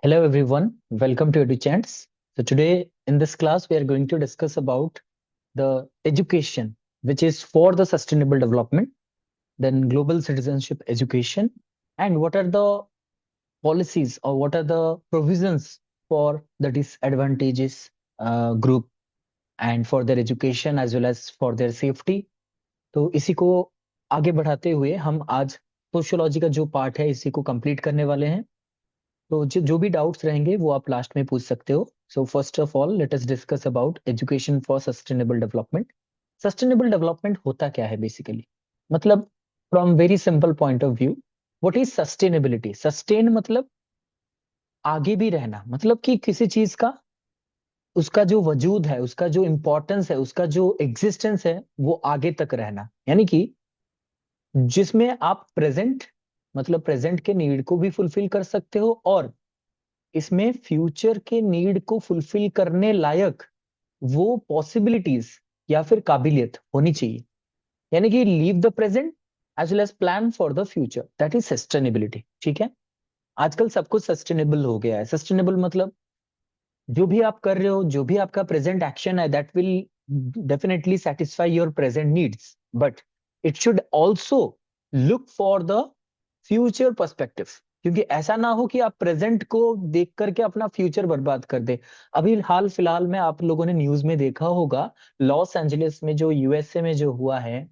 Hello everyone, welcome to EduChants. So today in this class we are going to discuss about the education which is for the sustainable development, then global citizenship education, and what are the policies or what are the provisions for the disadvantages group and for their education as well as for their safety. तो इसी को आगे बढ़ाते हुए हम आज sociology का जो पार्ट है इसी को कंप्लीट करने वाले हैं। तो जो भी डाउट्स रहेंगे वो आप लास्ट में पूछ सकते हो। So first of all let us discuss about education for sustainable development. Sustainable development होता क्या है बेसिकली? मतलब from very simple point of view, what is sustainability? Sustain मतलब आगे भी रहना, मतलब कि किसी चीज का उसका जो वजूद है, उसका जो इम्पोर्टेंस है, उसका जो एग्जिस्टेंस है वो आगे तक रहना, यानी कि जिसमें आप प्रेजेंट मतलब प्रेजेंट के नीड को भी फुलफिल कर सकते हो और इसमें फ्यूचर के नीड को फुलफिल करने लायक वो पॉसिबिलिटीज या फिर काबिलियत होनी चाहिए, यानी कि leave the present as well as plan for the future, that is sustainability. ठीक है, आजकल सब कुछ सस्टेनेबल हो गया है। सस्टेनेबल मतलब जो भी आप कर रहे हो, जो भी आपका प्रेजेंट एक्शन है, that will definitely satisfy your present needs, but it should also look for the future perspective. क्योंकि ऐसा ना हो कि आप प्रेजेंट को देख करके अपना फ्यूचर बर्बाद कर दे। अभी हाल फिलहाल में आप लोगों ने न्यूज में देखा होगा, लॉस एंजलिस में जो यूएसए में जो हुआ है,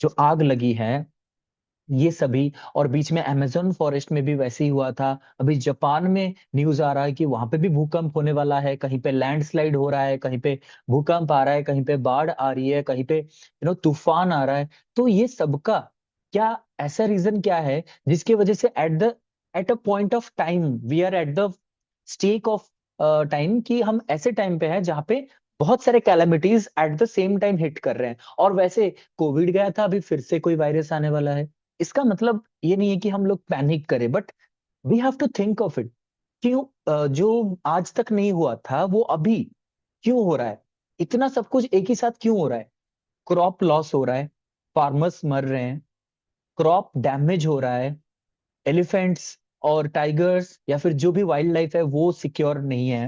जो आग लगी है, ये सभी। और बीच में अमेजोन फॉरेस्ट में भी वैसे ही हुआ था। अभी जापान में न्यूज आ रहा है कि वहां पे भी भूकंप होने वाला है, कहीं पे लैंडस्लाइड हो रहा है, कहीं पे भूकंप आ रहा है, कहीं पे बाढ़ आ रही है, कहीं पे तूफान आ रहा है। तो ये सबका क्या ऐसा रीजन क्या है जिसकी वजह से at a point of time we are at the stake of time, कि हम ऐसे टाइम पे हैं जहाँ पे बहुत सारे calamities at the same time hit कर रहे हैं। और वैसे कोविड गया था, अभी फिर से कोई वायरस आने वाला है। इसका मतलब ये नहीं है कि हम लोग पैनिक करें, but we have to think of it. क्यों जो आज तक नहीं हुआ था वो अभी क्यों हो रहा है? इतना सब कुछ एक ही साथ क्यों हो रहा है? क्रॉप लॉस हो रहा है, फार्मर्स मर रहे हैं, क्रॉप डैमेज हो रहा है, एलिफेंट्स और टाइगर्स या फिर जो भी वाइल्ड लाइफ है वो सिक्योर नहीं है,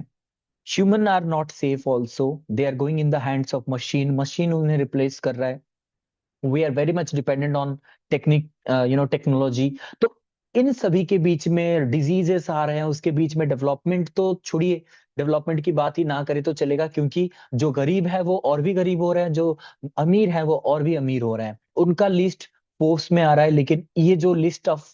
human are not safe also, they are going in the hands of machine, machine उन्हें रिप्लेस कर रहा है। We are very much dependent on technology. तो इन सभी के बीच में डिजीजेस आ रहे हैं, उसके बीच में डेवलपमेंट तो छोड़िए, डेवलपमेंट की बात ही ना करें तो चलेगा, क्योंकि जो गरीब है वो और भी गरीब हो रहे हैं, जो अमीर है वो और भी अमीर हो रहे हैं। उनका लिस्ट पोस्ट में आ रहा है, लेकिन ये जो लिस्ट ऑफ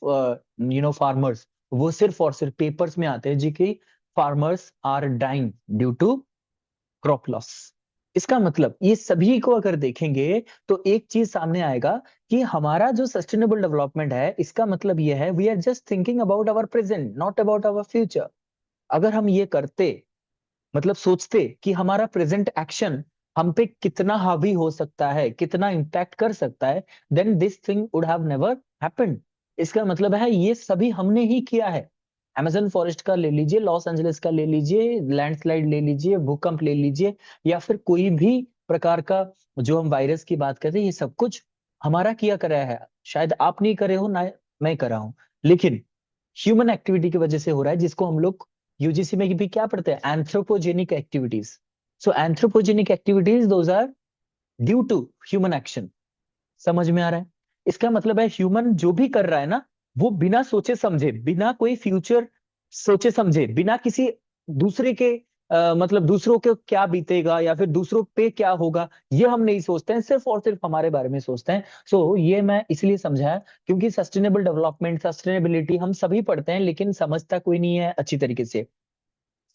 फार्मर्स, वो सिर्फ और सिर्फ पेपर्स में आते हैं जी कि farmers are dying due to crop loss. इसका मतलब ये सभी को अगर देखेंगे तो एक चीज सामने आएगा कि हमारा जो सस्टेनेबल डेवलपमेंट है, इसका मतलब ये है we are just thinking about our present, not about our future. अगर हम ये करते, मतलब सोचते कि हमारा प्रेजेंट एक्शन हम पे कितना हावी हो सकता है, कितना इम्पैक्ट कर सकता है, then this thing would have never happened. इसका मतलब है ये सभी हमने ही किया है। अमेजन फॉरेस्ट का ले लीजिए, लॉस एंजलिस का ले लीजिए, लैंडस्लाइड ले लीजिए, भूकंप ले लीजिए, या फिर कोई भी प्रकार का जो हम वायरस की बात करते हैं, ये सब कुछ हमारा किया करा है। शायद आप नहीं करे हो ना मैं करा हूं, लेकिन ह्यूमन एक्टिविटी की वजह से हो रहा है, जिसको हम लोग यूजीसी में भी क्या पढ़ते हैं, anthropogenic activities. So anthropogenic activities those are due to human action. समझ में आ रहा है? इसका मतलब है ह्यूमन जो भी कर रहा है ना, वो बिना सोचे समझे, बिना कोई फ्यूचर सोचे समझे, बिना किसी दूसरे के मतलब दूसरों के क्या बीतेगा या फिर दूसरों पे क्या होगा, ये हम नहीं सोचते हैं, सिर्फ और सिर्फ हमारे बारे में सोचते हैं। सो ये मैं इसलिए समझाया क्योंकि सस्टेनेबल डेवलपमेंट, सस्टेनेबिलिटी हम सभी पढ़ते हैं, लेकिन समझता कोई नहीं है अच्छी तरीके से।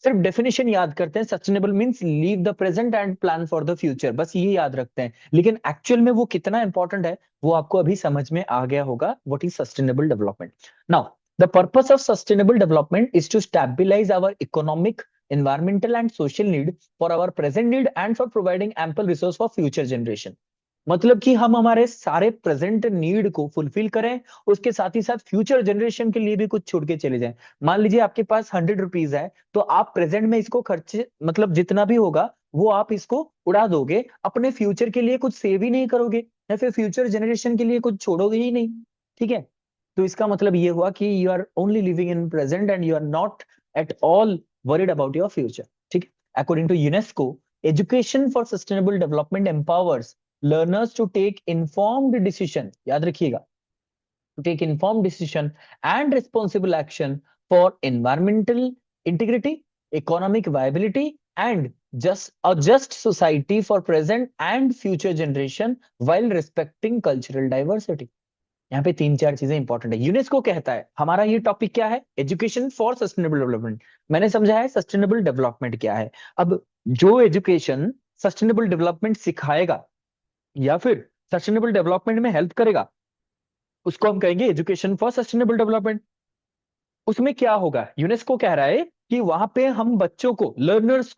सिर्फ डेफिनेशन याद करते हैं, sustainable means leave the present and plan for the future, बस ये याद रखते हैं। लेकिन एक्चुअल में वो कितना इंपॉर्टेंट है वो आपको अभी समझ में आ गया होगा, what is sustainable development. Now the purpose of sustainable development is to stabilise our economic, environmental and social need for our present need and for providing ample resource for future generation। मतलब कि हम हमारे सारे present need को fulfil करें, उसके साथ ही साथ फ्यूचर जनरेशन के लिए भी कुछ छोड़ के चले जाएं। मान लीजिए आपके पास 100 रुपीज है, तो आप प्रेजेंट में इसको खर्चे, मतलब जितना भी होगा वो आप इसको उड़ा दोगे, अपने फ्यूचर के लिए कुछ सेव ही नहीं करोगे, या फिर फ्यूचर जनरेशन के लिए कुछ छोड़ोगे ही नहीं। ठीक है, तो इसका मतलब ये हुआ कि you are only living in present and you are not at all worried about your future. ठीक है? According to UNESCO, education for sustainable development empowers learners to take informed decision. याद रखिएगा, to take informed decision and responsible action for environmental integrity, economic viability, and just a just society for present and future generation while respecting cultural diversity. यहाँ पे तीन चार चीजें important है। UNESCO कहता है, हमारा ये टॉपिक क्या है, एजुकेशन फॉर सस्टेनेबल डेवलपमेंट। मैंने समझा है सस्टेनेबल डेवलपमेंट क्या है। अब जो एजुकेशन सस्टेनेबल डेवलपमेंट सिखाएगा या फिर सस्टेनेबल डेवलपमेंट में हेल्प करेगा, उसको हम कहेंगे एजुकेशन फॉर सस्टेनेबल डेवलपमेंट। उसमें क्या होगा, यूनेस्को कह रहा है कि वहां पे हम बच्चों को, लर्नर्स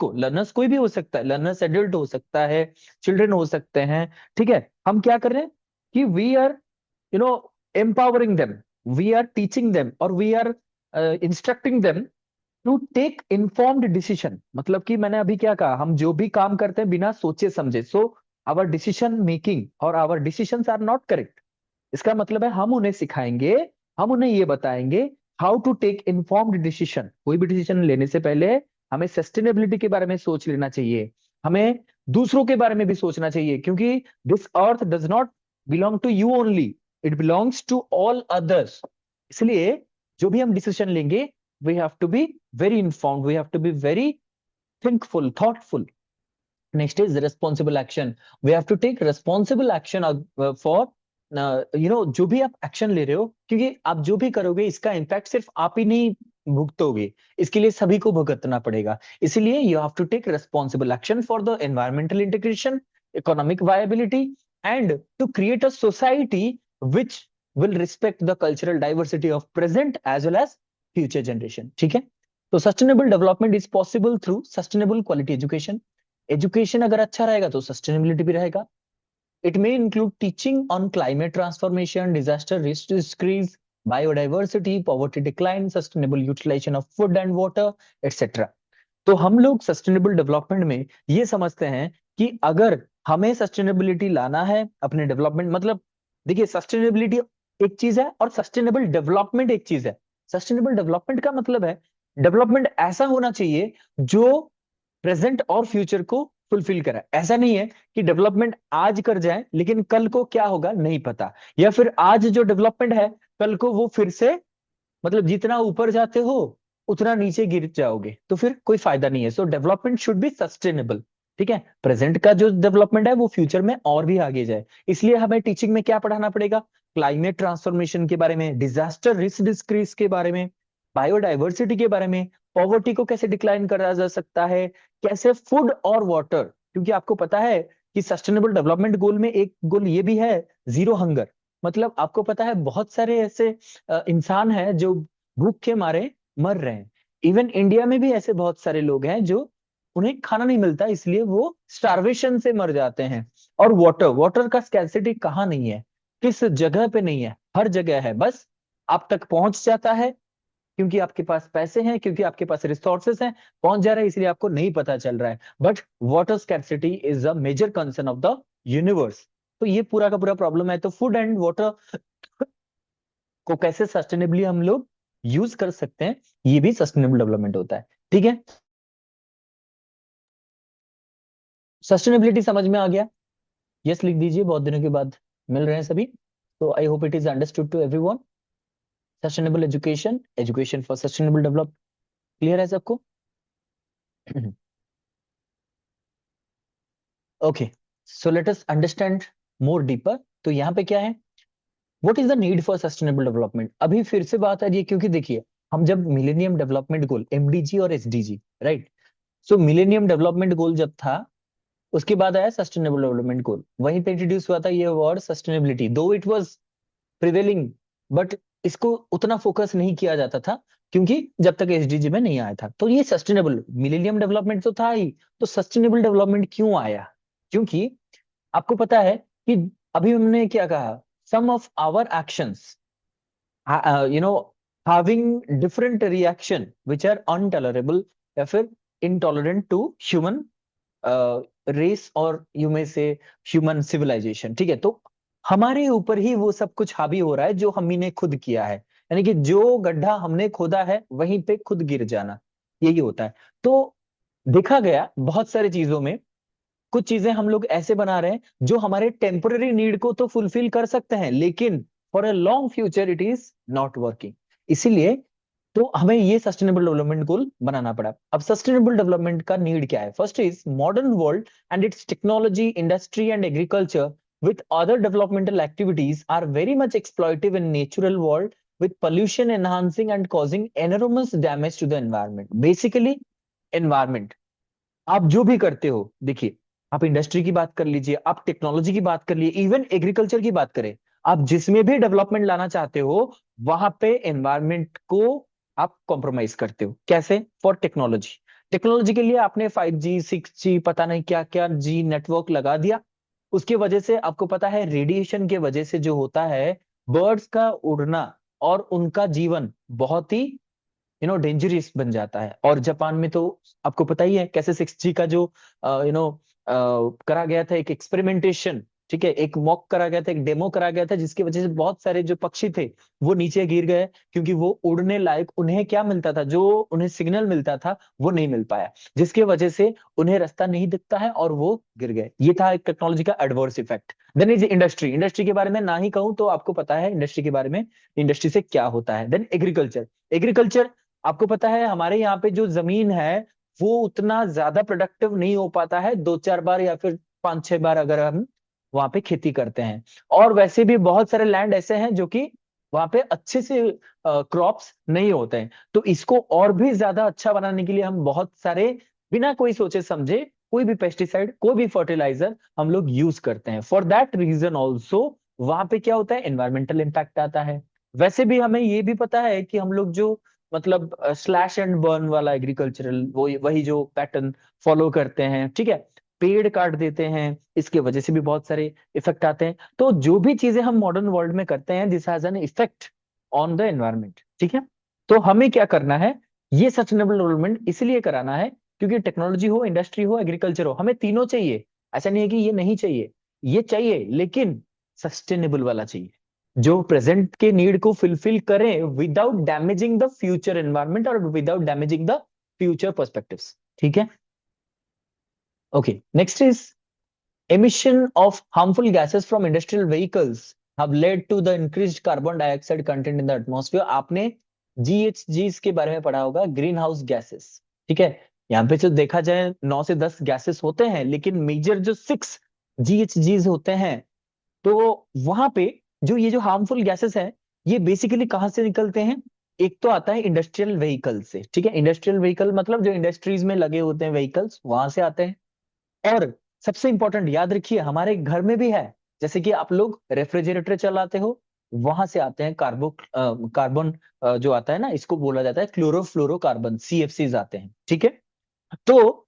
कोई भी हो सकता है, लर्नर्स एडल्ट हो सकता है, चिल्ड्रन हो सकते हैं, ठीक है, हम क्या कर रहे हैं कि we are empowering them, we are teaching them or we are instructing them to take informed decision। मतलब कि मैंने अभी क्या कहा, हम जो भी काम करते हैं बिना सोचे समझे, सो आवर डिसीजन मेकिंग और our decisions are not correct. इसका मतलब है हम उन्हें सिखाएंगे, हम उन्हें ये बताएंगे how to take informed decision. कोई भी डिसीजन लेने से पहले हमें सस्टेनेबिलिटी के बारे में सोच लेना चाहिए, हमें दूसरों के बारे में भी सोचना चाहिए, क्योंकि this earth does not belong to you only, it belongs to all others. इसलिए जो भी हम डिसीजन लेंगे, we have to be very informed, we have to be very thinkful, thoughtful. Next is responsible action. We have to take responsible action for जो भी आप action ले रहे हो, क्योंकि आप जो भी करोगे इसका इम्पैक्ट सिर्फ आप ही नहीं भुगतोगे, इसके लिए सभी को भुगतना पड़ेगा। इसलिए you have to take responsible action for the environmental integration, economic viability and to create a society which will respect the cultural diversity of present as well as future generation. ठीक है, तो sustainable development is possible through sustainable quality education. Education अगर अच्छा रहेगा तो sustainability भी रहेगा। It may include teaching on climate transformation, disaster risk decrease, biodiversity, poverty decline, sustainable utilisation of food and water etcetera. तो हम लोग सस्टेनेबल डेवलपमेंट में ये समझते हैं कि अगर हमें सस्टेनेबिलिटी लाना है अपने डेवलपमेंट, मतलब देखिए सस्टेनेबिलिटी एक चीज है और सस्टेनेबल डेवलपमेंट एक चीज है। सस्टेनेबल डेवलपमेंट का मतलब है डेवलपमेंट ऐसा होना चाहिए जो प्रेजेंट और फ्यूचर को फुलफिल करा। ऐसा नहीं है कि डेवलपमेंट आज कर जाए लेकिन कल को क्या होगा नहीं पता, या फिर आज जो डेवलपमेंट है कल को वो फिर से, मतलब जितना ऊपर जाते हो उतना नीचे गिर जाओगे, तो फिर कोई फायदा नहीं है। सो डेवलपमेंट शुड बी सस्टेनेबल। ठीक है, प्रेजेंट का जो डेवलपमेंट है वो फ्यूचर में और भी आगे जाए। इसलिए हमें टीचिंग में क्या पढ़ाना पड़ेगा, क्लाइमेट ट्रांसफॉर्मेशन के बारे में, डिजास्टर रिस्क डिक्रीज के बारे में, बायोडाइवर्सिटी के बारे में, पॉवर्टी को कैसे डिक्लाइन करा जा सकता है, कैसे फूड और वाटर, क्योंकि आपको पता है कि सस्टेनेबल डेवलपमेंट गोल में एक गोल ये भी है, जीरो हंगर। मतलब आपको पता है बहुत सारे ऐसे इंसान हैं जो भूख के मारे मर रहे हैं। इवन इंडिया में भी ऐसे बहुत सारे लोग हैं जो उन्हें खाना नहीं मिलता, इसलिए वो स्टारवेशन से मर जाते हैं। और वाटर का स्कैर्सिटी कहाँ नहीं है, किस जगह पे नहीं है, हर जगह है, बस आप तक पहुंच जाता है क्योंकि आपके पास पैसे हैं, क्योंकि आपके पास रिसोर्सेस हैं, पहुंच जा रहा है, इसलिए आपको नहीं पता चल रहा है। But water scarcity is a major concern of the universe. तो ये पूरा का पूरा प्रॉब्लम है। तो फूड एंड वाटर को कैसे सस्टेनेबली हम लोग यूज कर सकते हैं, ये भी सस्टेनेबल डेवलपमेंट होता है। ठीक है, सस्टेनेबिलिटी समझ में आ गया? यस लिख दीजिए, बहुत दिनों के बाद मिल रहे हैं सभी। तो I hope it is understood to everyone. Sustainable education, education for sustainable develop, clear है सबको? Okay, so let us understand more deeper. तो यहाँ पे क्या है, what is the need for sustainable development. अभी फिर से बात आ रही है, क्योंकि देखिए हम जब मिलेनियम डेवलपमेंट गोल, एमडीजी और एसडीजी, राइट, सो मिलेनियम डेवलपमेंट गोल जब था उसके बाद आया सस्टेनेबल डेवलपमेंट गोल, वहीं पे इंट्रोड्यूस हुआ था ये वर्ड सस्टेनेबिलिटी, दो इट वाज प्रिवेलिंग, बट इसको उतना फोकस नहीं किया जाता था क्योंकि जब तक एसडीजी में नहीं आया था। तो ये सस्टेनेबल मिलेनियम डेवलपमेंट तो था ही, तो सस्टेनेबल डेवलपमेंट क्यों आया? क्योंकि आपको पता है कि अभी हमने क्या कहा, some of our actions having different reaction which are intolerable या फिर intolerant to human रेस और यू में से ह्यूमन सिविलाइजेशन। ठीक है, तो हमारे ऊपर ही वो सब कुछ हावी हो रहा है जो हम ही ने खुद किया है, यानी कि जो गड्ढा हमने खोदा है वहीं पे खुद गिर जाना। यही होता है। तो देखा गया बहुत सारी चीजों में, कुछ चीजें हम लोग ऐसे बना रहे हैं जो हमारे टेम्पोररी नीड को तो फुलफिल कर सकते हैं, लेकिन for a long future it is not working. इसीलिए तो हमें ये सस्टेनेबल डेवलपमेंट गोल बनाना पड़ा। अब सस्टेनेबल डेवलपमेंट का नीड क्या है? First is modern world and it's technology, industry and agriculture with other developmental activities are very much exploitive in natural world, with pollution enhancing and causing enormous damage to the environment. Basically environment, आप जो भी करते हो, देखिए, आप industry की बात कर लीजिए, आप टेक्नोलॉजी की बात कर लीजिए, इवन एग्रीकल्चर की बात करें, आप जिसमें भी डेवलपमेंट लाना चाहते हो, वहां पे एनवायरमेंट को आप कॉम्प्रोमाइज करते हो। कैसे? फॉर टेक्नोलॉजी, टेक्नोलॉजी के लिए आपने 5G 6G पता नहीं क्या क्या जी नेटवर्क लगा दिया। उसकी वजह से आपको पता है रेडिएशन के वजह से जो होता है, बर्ड्स का उड़ना और उनका जीवन बहुत ही डेंजरस बन जाता है। और जापान में तो आपको पता ही है कैसे 6G का जो करा गया था, एक एक्सपेरिमेंटेशन, ठीक है, एक मॉक करा गया था, एक डेमो करा गया था, जिसकी वजह से बहुत सारे जो पक्षी थे वो नीचे गिर गए, क्योंकि वो उड़ने लायक उन्हें क्या मिलता था, जो उन्हें सिग्नल मिलता था वो नहीं मिल पाया, जिसकी वजह से उन्हें रास्ता नहीं दिखता है और वो गिर गए। ये था एक टेक्नोलॉजी का adverse effect. Then is industry, industry के बारे में ना ही कहूं तो आपको पता है इंडस्ट्री के बारे में, इंडस्ट्री से क्या होता है। देन एग्रीकल्चर, एग्रीकल्चर आपको पता है हमारे यहाँ पे जो जमीन है वो उतना ज्यादा प्रोडक्टिव नहीं हो पाता है, 2-4 बार या फिर 5-6 बार अगर हम वहां पे खेती करते हैं। और वैसे भी बहुत सारे लैंड ऐसे हैं जो कि वहां पे अच्छे से क्रॉप्स नहीं होते हैं। तो इसको और भी ज्यादा अच्छा बनाने के लिए हम बहुत सारे, बिना कोई सोचे समझे, कोई भी पेस्टिसाइड, कोई भी फर्टिलाइजर हम लोग यूज करते हैं। फॉर दैट रीजन ऑल्सो वहां पे क्या होता है, एनवायरमेंटल इम्पैक्ट आता है। वैसे भी हमें ये भी पता है कि हम लोग जो मतलब स्लैश एंड बर्न वाला एग्रीकल्चरल वो वही जो पैटर्न फॉलो करते हैं, ठीक है, पेड़ काट देते हैं, इसके वजह से भी बहुत सारे इफेक्ट आते हैं। तो जो भी चीजें हम मॉडर्न वर्ल्ड में करते हैं, this has an effect on the environment, ठीक है। तो हमें क्या करना है, ये सस्टेनेबल डेवलपमेंट इसलिए कराना है क्योंकि टेक्नोलॉजी हो, इंडस्ट्री हो, एग्रीकल्चर हो, हमें तीनों चाहिए। ऐसा नहीं है कि ये नहीं चाहिए, ये चाहिए, लेकिन सस्टेनेबल वाला चाहिए, जो प्रेजेंट के नीड को फुलफिल करें without damaging the future environment और without damaging the future perspectives, ठीक है। Okay, next is emission of harmful gases from industrial vehicles have led to the increased carbon dioxide content in the atmosphere. आपने GHGs के बारे में पढ़ा होगा, green house gases, ठीक है। यहाँ पे जो देखा जाए 9 से 10 गैसेस होते हैं, लेकिन मेजर जो 6 GHGs होते हैं। तो वहां पे जो ये जो हार्मफुल गैसेस हैं, ये बेसिकली कहाँ से निकलते हैं? एक तो आता है इंडस्ट्रियल व्हीकल से, ठीक है, इंडस्ट्रियल व्हीकल मतलब जो इंडस्ट्रीज में लगे होते हैं व्हीकल्स, वहां से आते हैं। और सबसे इंपॉर्टेंट याद रखिए, हमारे घर में भी है, जैसे कि आप लोग रेफ्रिजरेटर चलाते हो, वहां से आते हैं कार्बन, जो आता है ना, इसको बोला जाता है क्लोरोफ्लोरोकार्बन, CFCs आते हैं, ठीक है। तो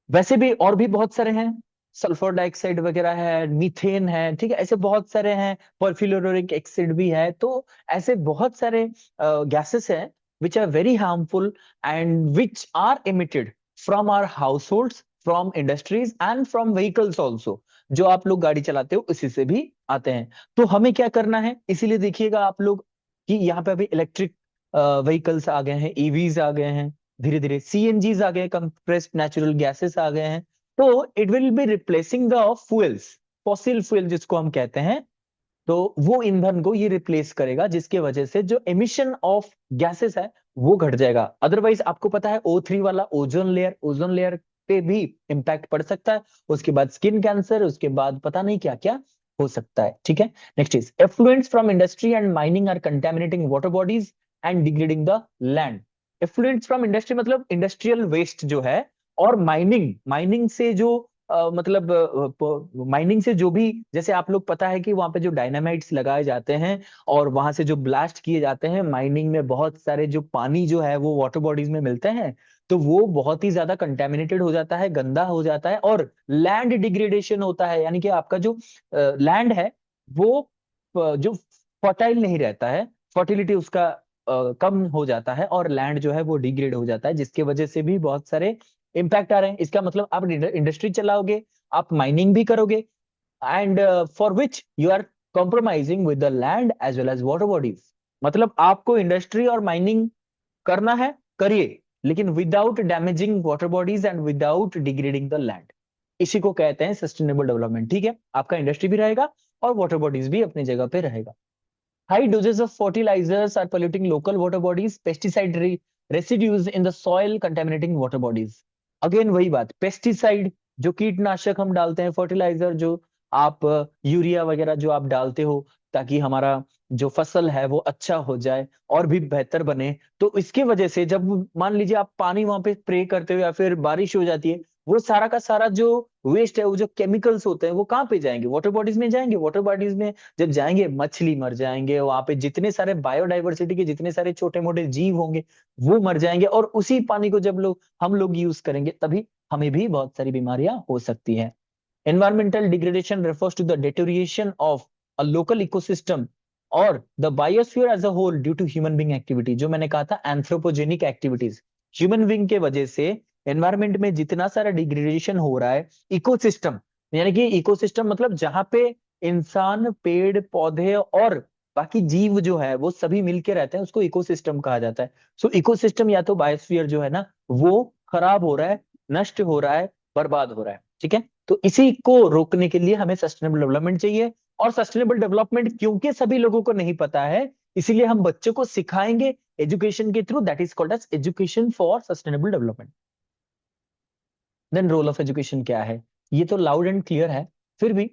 वैसे भी और भी बहुत सारे हैं, सल्फर डाइऑक्साइड वगैरह है, मीथेन है, ठीक है, ऐसे बहुत सारे हैं, परफ्लोरिक एसिड भी है। तो ऐसे बहुत सारे गैसेस हैं which are very harmful and which are emitted from our households, from industries and from vehicles also। जो आप लोग गाड़ी चलाते हो उसी से भी आते हैं। तो हमें क्या करना है, इसीलिए देखिएगा आप लोग कि यहाँ पे अभी इलेक्ट्रिक व्हीकल्स आ गए हैं, EVs आ गए हैं, धीरे धीरे CNGs आ गए, कंप्रेस्ड नेचुरल गैसेस आ गए हैं। तो it will be replacing the fuels, fossil fuel जिसको हम कहते हैं। तो वो ईंधन को ये रिप्लेस करेगा, जिसके वजह से जो एमिशन ऑफ गैसेस है वो घट जाएगा। अदरवाइज आपको पता है O3 वाला ओजोन लेयर पे भी इम्पैक्ट पड़ सकता है, उसके बाद स्किन कैंसर, उसके बाद पता नहीं क्या क्या हो सकता है, ठीक है। Next is effluents from industry and mining are contaminating water bodies and degrading the land. Effluents from industry मतलब इंडस्ट्रियल वेस्ट जो है, और माइनिंग से जो मतलब माइनिंग से जो भी, जैसे आप लोग पता है कि वहां पे जो डायनामाइट्स लगाए जाते हैं और वहां से जो ब्लास्ट किए जाते हैं, माइनिंग में बहुत सारे जो पानी जो है वो वाटर बॉडीज में मिलते हैं। तो वो बहुत ही ज्यादा कंटेमिनेटेड हो जाता है, गंदा हो जाता है, और लैंड डिग्रेडेशन होता है, यानी कि आपका जो लैंड है वो जो फर्टाइल नहीं रहता है, फर्टिलिटी उसका कम हो जाता है, और लैंड जो है वो डिग्रेड हो जाता है, जिसके वजह से भी बहुत सारे इम्पैक्ट आ रहे हैं। इसका मतलब आप इंडस्ट्री चलाओगे, आप माइनिंग भी करोगे, and for which you are compromising with the land as well as water bodies. मतलब आपको इंडस्ट्री और माइनिंग करना है, करिए, लेकिन without damaging water bodies and without degrading the land. इसी को कहते हैं सस्टेनेबल डेवलपमेंट। ठीक है, आपका इंडस्ट्री भी रहेगा और वाटर बॉडीज भी अपनी जगह पे रहेगा। High doses of fertilizers are polluting local water bodies, pesticide residues in the soil contaminating water bodies. Again वही बात, पेस्टिसाइड जो कीटनाशक हम डालते हैं, फर्टिलाइजर जो आप यूरिया वगैरह जो आप डालते हो ताकि हमारा जो फसल है वो अच्छा हो जाए और भी बेहतर बने, तो इसके वजह से जब मान लीजिए आप पानी वहां पे स्प्रे करते हो या फिर बारिश हो जाती है, वो सारा का सारा जो वेस्ट है, वो जो केमिकल्स होते हैं वो कहाँ पे जाएंगे? वाटर बॉडीज में जाएंगे। वाटर बॉडीज में जब जाएंगे मछली मर जाएंगे, वहां पे जितने सारे बायोडाइवर्सिटी के जितने सारे छोटे मोटे जीव होंगे वो मर जाएंगे, और उसी पानी को जब हम लोग यूज करेंगे तभी हमें भी बहुत सारी बीमारियां हो सकती हैं। Environmental degradation refers to the deterioration of a local ecosystem or the biosphere as a whole due to human being activity। जो मैंने कहा था anthropogenic activities, human being के वजह से environment में जितना सारा degradation हो रहा है, ecosystem यानी कि ecosystem मतलब जहां पे इंसान, पेड़ पौधे और बाकी जीव जो है वो सभी मिलके रहते हैं, उसको इकोसिस्टम कहा जाता है। सो इकोसिस्टम या तो बायोस्फीयर जो है ना वो खराब हो रहा है, नष्ट हो रहा है, बर्बाद हो रहा है। ठीक है, तो इसी को रोकने के लिए हमें सस्टेनेबल डेवलपमेंट चाहिए। और सस्टेनेबल डेवलपमेंट क्योंकि सभी लोगों को नहीं पता है, इसीलिए हम बच्चों को सिखाएंगे एजुकेशन के थ्रू, that is called as education for sustainable development. Then role of education क्या है, ये तो लाउड एंड क्लियर है, फिर भी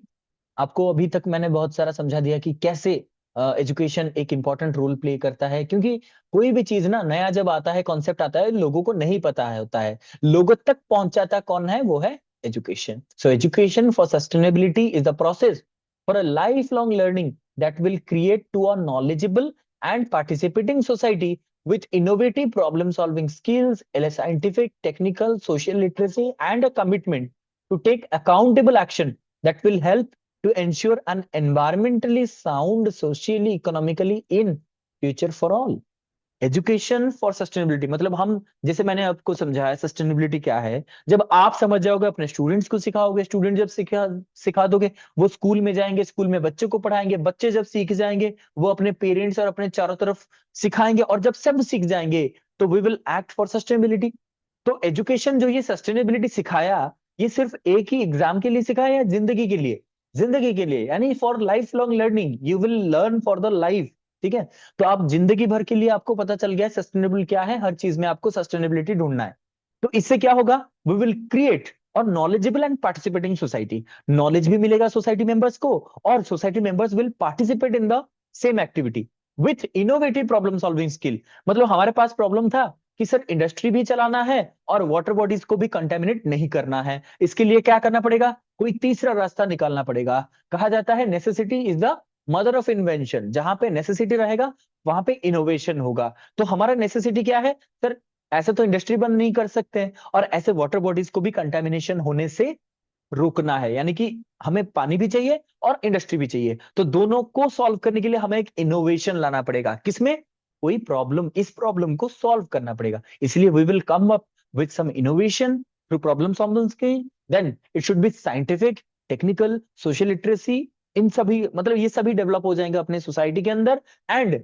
आपको अभी तक मैंने बहुत सारा समझा दिया कि कैसे एजुकेशन एक इंपॉर्टेंट रोल प्ले करता है। क्योंकि कोई भी चीज ना नया जब आता है, कॉन्सेप्ट आता है, लोगों को नहीं पता है होता है, लोगों तक पहुंचाता कौन है? वो है education. So education for sustainability is the process for a life long learning that will create to a knowledgeable and participating society with innovative problem solving skills, a scientific, technical, social literacy, and a commitment to take accountable action that will help to ensure an environmentally sound, socially, economically in future for all। Education for sustainability मतलब हम, जैसे मैंने आपको समझाया sustainability क्या है, जब आप समझ जाओगे अपने स्टूडेंट्स को सिखाओगे, स्टूडेंट जब सिखा दोगे, वो स्कूल में जाएंगे, स्कूल में बच्चों को पढ़ाएंगे, बच्चे जब सीख जाएंगे वो अपने पेरेंट्स और अपने चारों तरफ सिखाएंगे, और जब सब सीख जाएंगे तो we will act for sustainability. तो एजुकेशन जो ये सस्टेनेबिलिटी सिखाया, ये सिर्फ एक ही एग्जाम के लिए सिखाया या जिंदगी के लिए? जिंदगी के लिए, यानी for life long learning, you will learn for the life. ठीक है, तो आप जिंदगी भर के लिए आपको पता चल गया सस्टेनेबल क्या है, हर चीज में आपको सस्टेनेबिलिटी ढूंढना है। तो इससे क्या होगा? वी विल क्रिएट और knowledgeable and participating society. Knowledge भी मिलेगा सोसाइटी मेंबर्स को, और society members will participate in the same activity with innovative problem solving skill. मतलब हमारे पास प्रॉब्लम था कि सर इंडस्ट्री भी चलाना है और वाटर बॉडीज को भी कंटेमिनेट नहीं करना है, इसके लिए क्या करना पड़ेगा? कोई तीसरा रास्ता निकालना पड़ेगा। कहा जाता है necessity is the mother of invention. जहां पे नेसेसिटी रहेगा वहां पे इनोवेशन होगा। तो हमारा नेसेसिटी क्या है सर? ऐसे तो इंडस्ट्री बंद नहीं कर सकते हैं, और ऐसे वाटर बॉडीज को भी कंटेमिनेशन होने से रोकना है, यानी कि हमें पानी भी चाहिए और इंडस्ट्री भी चाहिए। तो दोनों को सॉल्व करने के लिए हमें एक इनोवेशन लाना पड़ेगा। किसमें? कोई प्रॉब्लम, इस प्रॉब्लम को सॉल्व करना पड़ेगा। इसलिए we will come up with some innovation through problem solving. Then it should be scientific, technical, social literacy, इन सभी मतलब ये सभी डेवलप हो जाएंगे अपने सोसाइटी के अंदर। And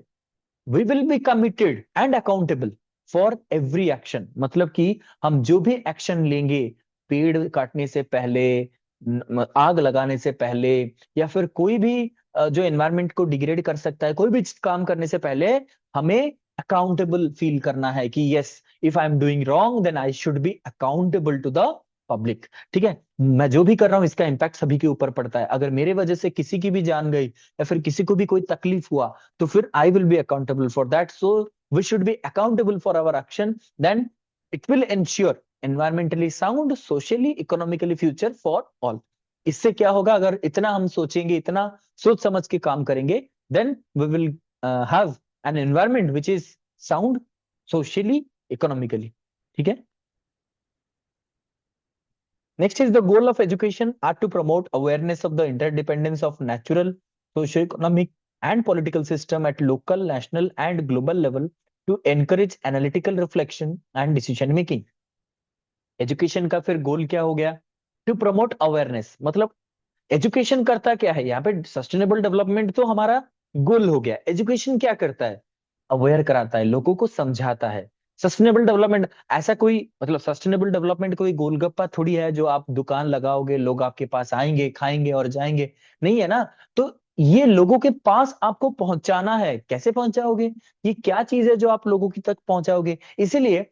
we will be committed and accountable for every action. मतलब कि हम जो भी एक्शन लेंगे, पेड़ काटने से पहले, आग लगाने से पहले, या फिर कोई भी जो एनवायरनमेंट को डिग्रेड कर सकता है, कोई भी काम करने से पहले हमें अकाउंटेबल फील करना है कि yes, if I am doing wrong then I should be accountable to the public. ठीक है, मैं जो भी कर रहा हूं इसका इंपैक्ट सभी के ऊपर पड़ता है। अगर मेरे वजह से किसी की भी जान गई या फिर किसी को भी कोई तकलीफ हुआ, तो फिर I will be accountable for that. So we should be accountable for our action, then it will ensure environmentally sound, socially, economically future for all. इससे क्या होगा? अगर इतना हम सोचेंगे, इतना सोच समझ के काम करेंगे, then we will have an environment which is sound socially, economically. ठीक है, next is the goal of education are to promote awareness of the interdependence of natural, socio-economic and political system at local, national and global level to encourage analytical reflection and decision making। Education का फिर goal क्या हो गया? To promote awareness. मतलब education करता क्या है? यहाँ पे सस्टेनेबल डेवलपमेंट तो हमारा गोल हो गया, एजुकेशन क्या करता है? अवेयर कराता है, लोगों को समझाता है। सस्टेनेबल डेवलपमेंट ऐसा कोई मतलब सस्टेनेबल डेवलपमेंट कोई गोलगप्पा थोड़ी है जो आप दुकान लगाओगे, लोग आपके पास आएंगे, खाएंगे और जाएंगे, नहीं है ना। तो ये लोगों के पास आपको पहुंचाना है, कैसे पहुंचाओगे, ये क्या चीज है जो आप लोगों की तक पहुंचाओगे। इसीलिए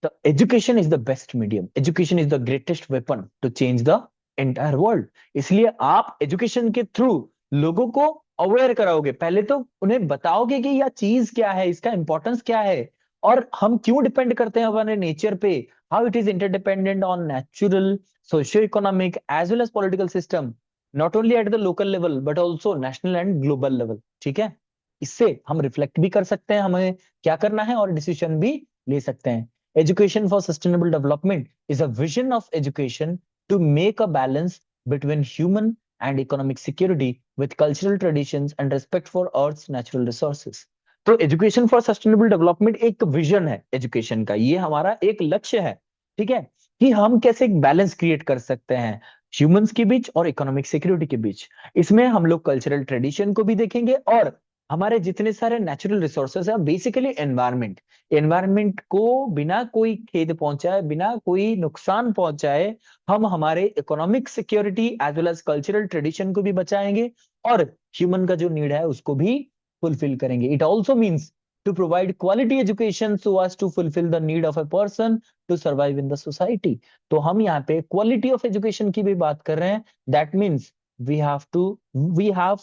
the education is the best medium, education is the greatest weapon to change the entire world. इसलिए आप एजुकेशन के थ्रू लोगों को अवेयर कराओगे, पहले तो उन्हें बताओगे कि यह चीज क्या है, इसका इंपॉर्टेंस क्या है, और हम क्यों डिपेंड करते हैं हमारे नेचर पे, how it is interdependent on natural, socio economic as well as political system, not only at the local level but also national and global level. ठीक है, इससे हम रिफ्लेक्ट भी कर सकते हैं हमें क्या करना है और डिसीजन भी ले सकते हैं। Education for sustainable development is a vision of education to make a balance between human and economic security with cultural traditions and respect for Earth's natural resources। तो एजुकेशन फॉर सस्टेनेबल डेवलपमेंट एक vision है education का, ये हमारा एक लक्ष्य है, ठीक है, कि हम कैसे एक बैलेंस क्रिएट कर सकते हैं ह्यूमंस के बीच और इकोनॉमिक सिक्योरिटी के बीच। इसमें हम लोग कल्चरल ट्रेडिशन को भी देखेंगे और हमारे जितने सारे नेचुरल रिसोर्सेस है, बेसिकली एनवायरनमेंट, एनवायरनमेंट को बिना कोई खेद पहुंचाए, बिना कोई नुकसान पहुंचाए, हम हमारे economic security as well as cultural tradition को भी बचाएंगे और ह्यूमन का जो नीड है उसको भी फुलफिल करेंगे। It also means to provide quality education so as to fulfil the need of a person to survive in the society. तो हम यहाँ पे क्वालिटी ऑफ एजुकेशन की भी बात कर रहे हैं। That means we have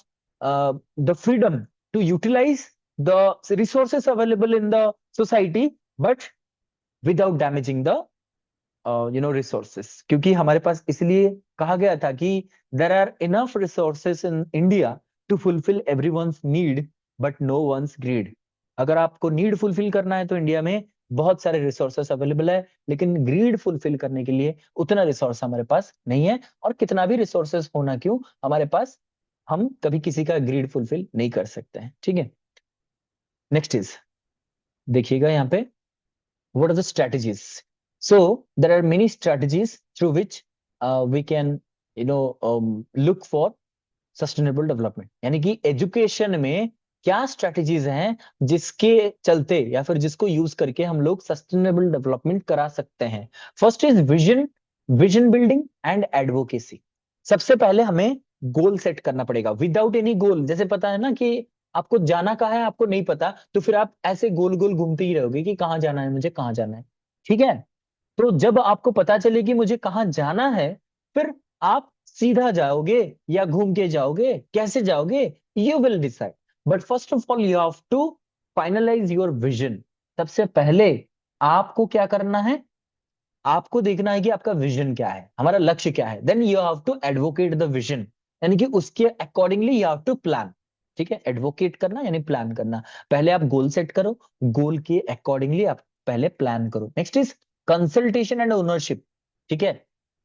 the freedom to utilize the resources available in the society but without damaging the resources, क्योंकि हमारे पास इसलिए कहा गया था कि there are enough resources in India to fulfill everyone's need but no one's greed। अगर आपको need fulfil करना है तो इंडिया में बहुत सारे रिसोर्सेस अवेलेबल है, लेकिन ग्रीड फुलफिल करने के लिए उतना रिसोर्स हमारे पास नहीं है, और कितना भी रिसोर्सेस होना क्यों हमारे पास, हम कभी किसी का ग्रीड फुलफिल नहीं कर सकते हैं। ठीक है, नेक्स्ट इज देखिएगा यहाँ पे what are the strategies। So there are many strategies through which we can look for sustainable development। यानी कि एजुकेशन में क्या स्ट्रेटजीज हैं जिसके चलते या फिर जिसको यूज करके हम लोग सस्टेनेबल डेवलपमेंट करा सकते हैं। First is vision building and advocacy. सबसे पहले हमें गोल सेट करना पड़ेगा। विदाउट एनी गोल, जैसे पता है ना कि आपको जाना कहाँ है आपको नहीं पता, तो फिर आप ऐसे गोल गोल घूमते ही रहोगे कि कहाँ जाना है मुझे, कहाँ जाना है। ठीक है, तो जब आपको पता चले कि मुझे कहाँ जाना है, फिर आप सीधा जाओगे या घूम के जाओगे, कैसे जाओगे, you will decide. But first of all you have to finalise your vision. सबसे पहले आपको क्या करना है, आपको देखना है कि आपका विजन क्या है, हमारा लक्ष्य क्या है। Then you have to advocate the vision, यानी कि उसके accordingly you have to plan. ठीक है, एडवोकेट करना यानी प्लान करना। पहले आप गोल सेट करो, गोल के अकॉर्डिंगली आप पहले प्लान करो। Next is consultation and ownership. ठीक है,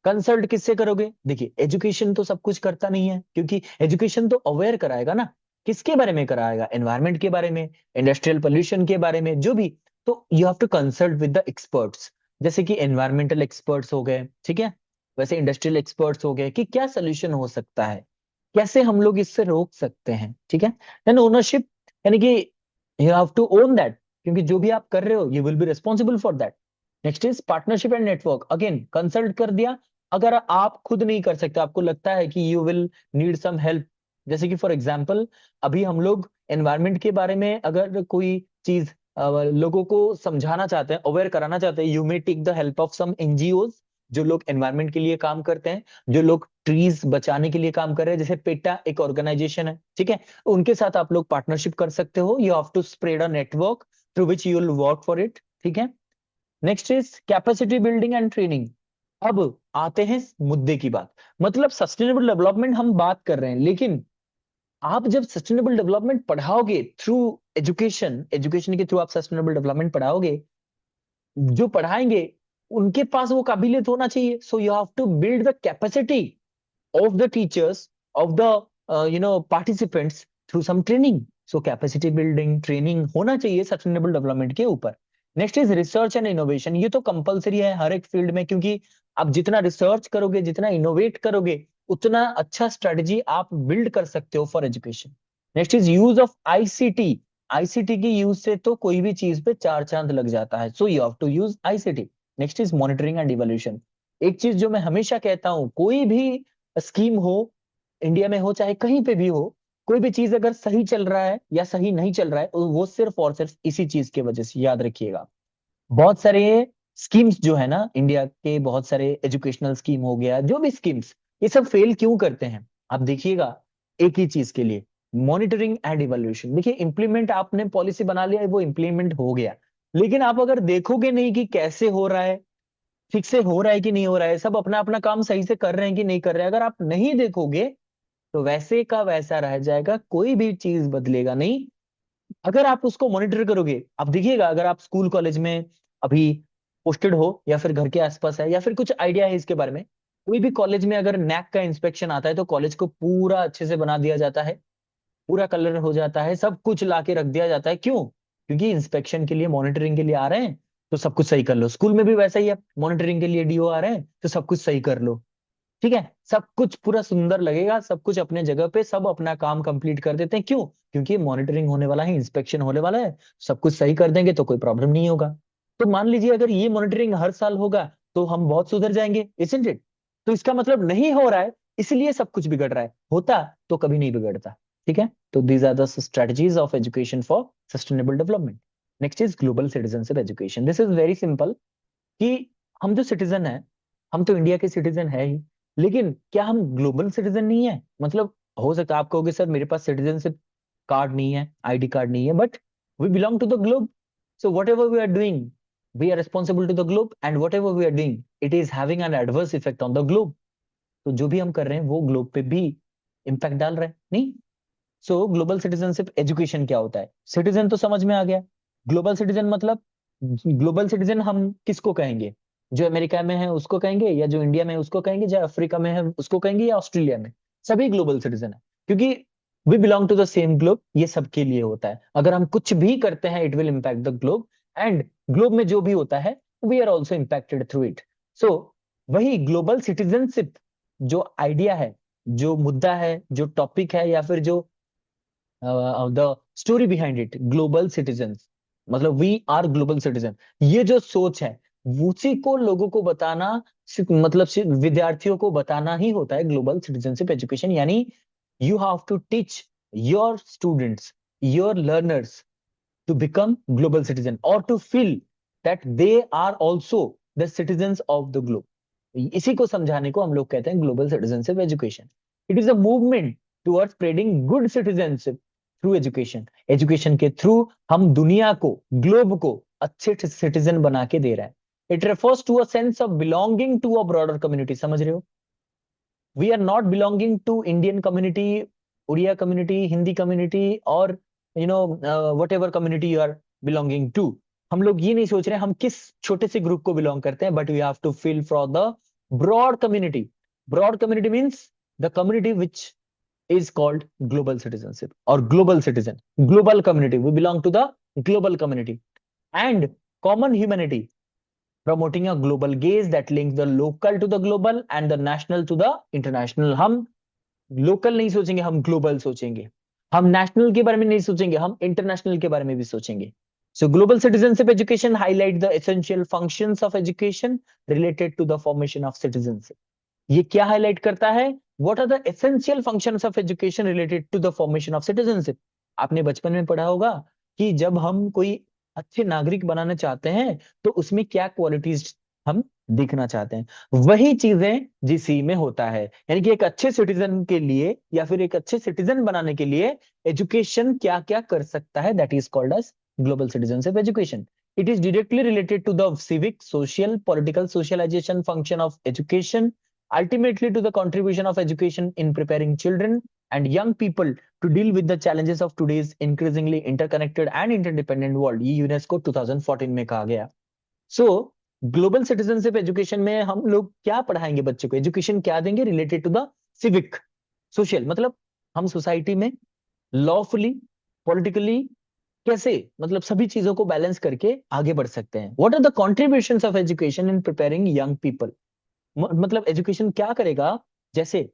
कंसल्ट किससे करोगे, देखिए एजुकेशन तो सब कुछ करता नहीं है, क्योंकि एजुकेशन तो अवेयर कराएगा ना, किसके बारे में कराएगा, एनवायरमेंट के बारे में, इंडस्ट्रियल पोल्यूशन के बारे में, जो भी। तो you have to consult with the experts, जैसे कि एनवायरमेंटल एक्सपर्ट्स हो गए, ठीक है, वैसे इंडस्ट्रियल एक्सपर्ट्स हो गए कि क्या सोल्यूशन हो सकता है, कैसे हम लोग इससे रोक सकते हैं। ठीक है, देन ओनरशिप, यानी कि you have to own that, क्योंकि जो भी आप कर रहे हो you will be responsible for that. Next is partnership and network. Again consult कर दिया, अगर आप खुद नहीं कर सकते, आपको लगता है कि you will need some help, जैसे कि फॉर एग्जांपल अभी हम लोग एनवायरमेंट के बारे में अगर कोई चीज लोगों को समझाना चाहते हैं, अवेयर कराना चाहते हैं, you may take the help of some NGOs, जो लोग एनवायरमेंट के लिए काम करते हैं, जो लोग ट्रीज बचाने के लिए काम कर रहे हैं, जैसे पेटा एक ऑर्गेनाइजेशन है। ठीक है, उनके साथ आप लोग पार्टनरशिप कर सकते हो। You have to spread a network through which you will work for it. ठीक है, next is capacity building and training. अब आते हैं मुद्दे की बात, मतलब सस्टेनेबल डेवलपमेंट हम बात कर रहे हैं, लेकिन आप जब सस्टेनेबल डेवलपमेंट पढ़ाओगे थ्रू एजुकेशन, एजुकेशन के थ्रू आप सस्टेनेबल डेवलपमेंट पढ़ाओगे, जो पढ़ाएंगे उनके पास वो काबिलियत होना चाहिए। So you have to build the capacity of the teachers, of the participants through some training। So capacity building training होना चाहिए सस्टेनेबल डेवलपमेंट के ऊपर। Next is research and innovation. ये तो कंपलसरी है हर एक फील्ड में, क्योंकि आप जितना रिसर्च करोगे, जितना इनोवेट करोगे, उतना अच्छा स्ट्रेटजी आप बिल्ड कर सकते हो for education. Next is use of ICT. ICT की यूज से तो कोई भी चीज पे चार चांद लग जाता है, so you have to use ICT. Next is monitoring and evaluation. एक चीज जो मैं हमेशा कहता हूँ, कोई भी स्कीम हो, इंडिया में हो चाहे कहीं पे भी हो, कोई भी चीज अगर सही चल रहा है या सही नहीं चल रहा है, वो सिर्फ और सिर्फ इसी चीज की वजह से, याद रखिएगा। बहुत सारे स्कीम्स जो है ना, इंडिया के बहुत सारे एजुकेशनल स्कीम हो गया, जो भी स्कीम्स, ये सब फेल क्यों करते हैं? आप देखिएगा, एक ही चीज के लिए, मॉनिटरिंग एंड इवैल्यूएशन। देखिए, इंप्लीमेंट आपने पॉलिसी बना लिया, वो इंप्लीमेंट हो गया, लेकिन आप अगर देखोगे नहीं कि कैसे हो रहा है, ठीक से हो रहा है कि नहीं हो रहा है, सब अपना अपना काम सही से कर रहे हैं कि नहीं कर रहे हैं, अगर आप नहीं देखोगे तो वैसे का वैसा रह जाएगा, कोई भी चीज बदलेगा नहीं। अगर आप उसको मॉनिटर करोगे, आप देखिएगा, अगर आप स्कूल कॉलेज में अभी पोस्टेड हो या फिर घर के आसपास है या फिर कुछ आइडिया है इसके बारे में, कोई भी कॉलेज में अगर नैक का इंस्पेक्शन आता है तो कॉलेज को पूरा अच्छे से बना दिया जाता है, पूरा कलर हो जाता है, सब कुछ ला के रख दिया जाता है। क्यों? क्योंकि इंस्पेक्शन के लिए, मॉनिटरिंग के लिए आ रहे हैं, तो सब कुछ सही कर लो। स्कूल में भी वैसा ही है, मॉनिटरिंग के लिए डीओ आ रहे हैं तो सब कुछ सही कर लो। ठीक है, सब कुछ पूरा सुंदर लगेगा, सब कुछ अपने जगह पे, सब अपना काम कंप्लीट कर देते हैं। क्यों? क्योंकि मॉनिटरिंग होने वाला है, इंस्पेक्शन होने वाला है, सब कुछ सही कर देंगे तो कोई प्रॉब्लम नहीं होगा। तो मान लीजिए अगर ये मॉनिटरिंग हर साल होगा तो हम बहुत सुधर जाएंगे, इजंट इट? तो इसका मतलब नहीं हो रहा है इसलिए सब कुछ बिगड़ रहा है, होता तो कभी नहीं बिगड़ता। ठीक है, तो these are the strategies of education for sustainable development. Next is global citizenship education. This is very simple, कि हम जो सिटीजन है, हम तो इंडिया के सिटीजन है ही, लेकिन क्या हम ग्लोबल सिटीजन नहीं है? मतलब हो सकता है आप कहोगे सर मेरे पास सिटीजनशिप कार्ड नहीं है, आईडी कार्ड नहीं है, but we belong to the globe. So whatever we are doing, we are responsible to the globe, and whatever we are doing it is having an adverse effect on the globe. तो जो भी हम कर रहे हैं वो globe पे भी इम्पैक्ट डाल रहा है, नहीं? सो ग्लोबल सिटीजनशिप एजुकेशन क्या होता है? सिटीजन तो समझ में आ गया। ग्लोबल सिटीजन मतलब, ग्लोबल सिटीजन हम किसको कहेंगे? जो अमेरिका में है उसको कहेंगे, या जो इंडिया में है उसको कहेंगे, जो अफ्रीका में है उसको कहेंगे, या ऑस्ट्रेलिया में? सभी ग्लोबल सिटीजन है, क्योंकि we belong to the same globe. ये सबके लिए होता है, अगर हम कुछ भी करते हैं it will impact the globe, and globe में जो भी होता है we are also impacted through it. So वही ग्लोबल सिटीजनशिप जो आइडिया है, जो मुद्दा है, जो टॉपिक है, या फिर जो the story behind it, global citizen, मतलब वी आर ग्लोबल सिटीजन, ये जो सोच है उसी को लोगों को बताना, मतलब सिर्फ विद्यार्थियों को बताना ही होता है ग्लोबल सिटीजनशिप एजुकेशन। यानी you have to teach your students, your learners to become global citizen, और to feel that they are also the citizens of the globe. इसी को समझाने को हम लोग कहते हैं global citizenship education. It is a movement towards spreading good citizenship through education. Education के थ्रू हम दुनिया को, ग्लोब को अच्छे सिटीजन बना के दे रहे हैं। It refers to a sense of belonging to a broader community. समझ रहे हो? We are not belonging to Indian community, Odia community, Hindi community, और you know whatever community you are belonging to. हम लोग ये नहीं सोच रहे हम किस छोटे से ग्रुप को बिलोंग करते हैं, but we have to feel for the broad community. Broad community means the community which is called global citizenship or global citizen, global community. We belong to the global community and common humanity, promoting a global gaze that links the local to the global and the national to the international. हम local नहीं सोचेंगे, हम global सोचेंगे। हम national के बारे में नहीं सोचेंगे, हम इंटरनेशनल के बारे में भी सोचेंगे। So global citizenship education highlight the essential functions of education related to the formation of citizenship. ये क्या हाईलाइट करता है? What are the essential functions of education related to the formation of citizenship. आपने बचपन में पढ़ा होगा कि जब हम कोई अच्छे नागरिक बनाना चाहते हैं तो उसमें क्या क्वालिटीज हम देखना चाहते हैं, वही चीजें जीसी में होता है। यानी कि एक अच्छे सिटीजन के लिए या फिर एक अच्छे सिटीजन बनाने के लिए एजुकेशन क्या क्या कर सकता है, that is called as global citizenship education. It is directly related to the civic, social, political socialization function of education, ultimately to the contribution of education in preparing children and young people to deal with the challenges of today's increasingly interconnected and interdependent world। ये UNESCO 2014 में कहा गया। सो global citizenship education में हम लोग क्या पढ़ाएंगे बच्चे को, एजुकेशन क्या देंगे related to the civic, social, मतलब हम सोसाइटी में लॉफुली, पॉलिटिकली कैसे, मतलब सभी चीजों को बैलेंस करके आगे बढ़ सकते हैं। What are the contributions of education in preparing young people. मतलब एजुकेशन क्या करेगा, जैसे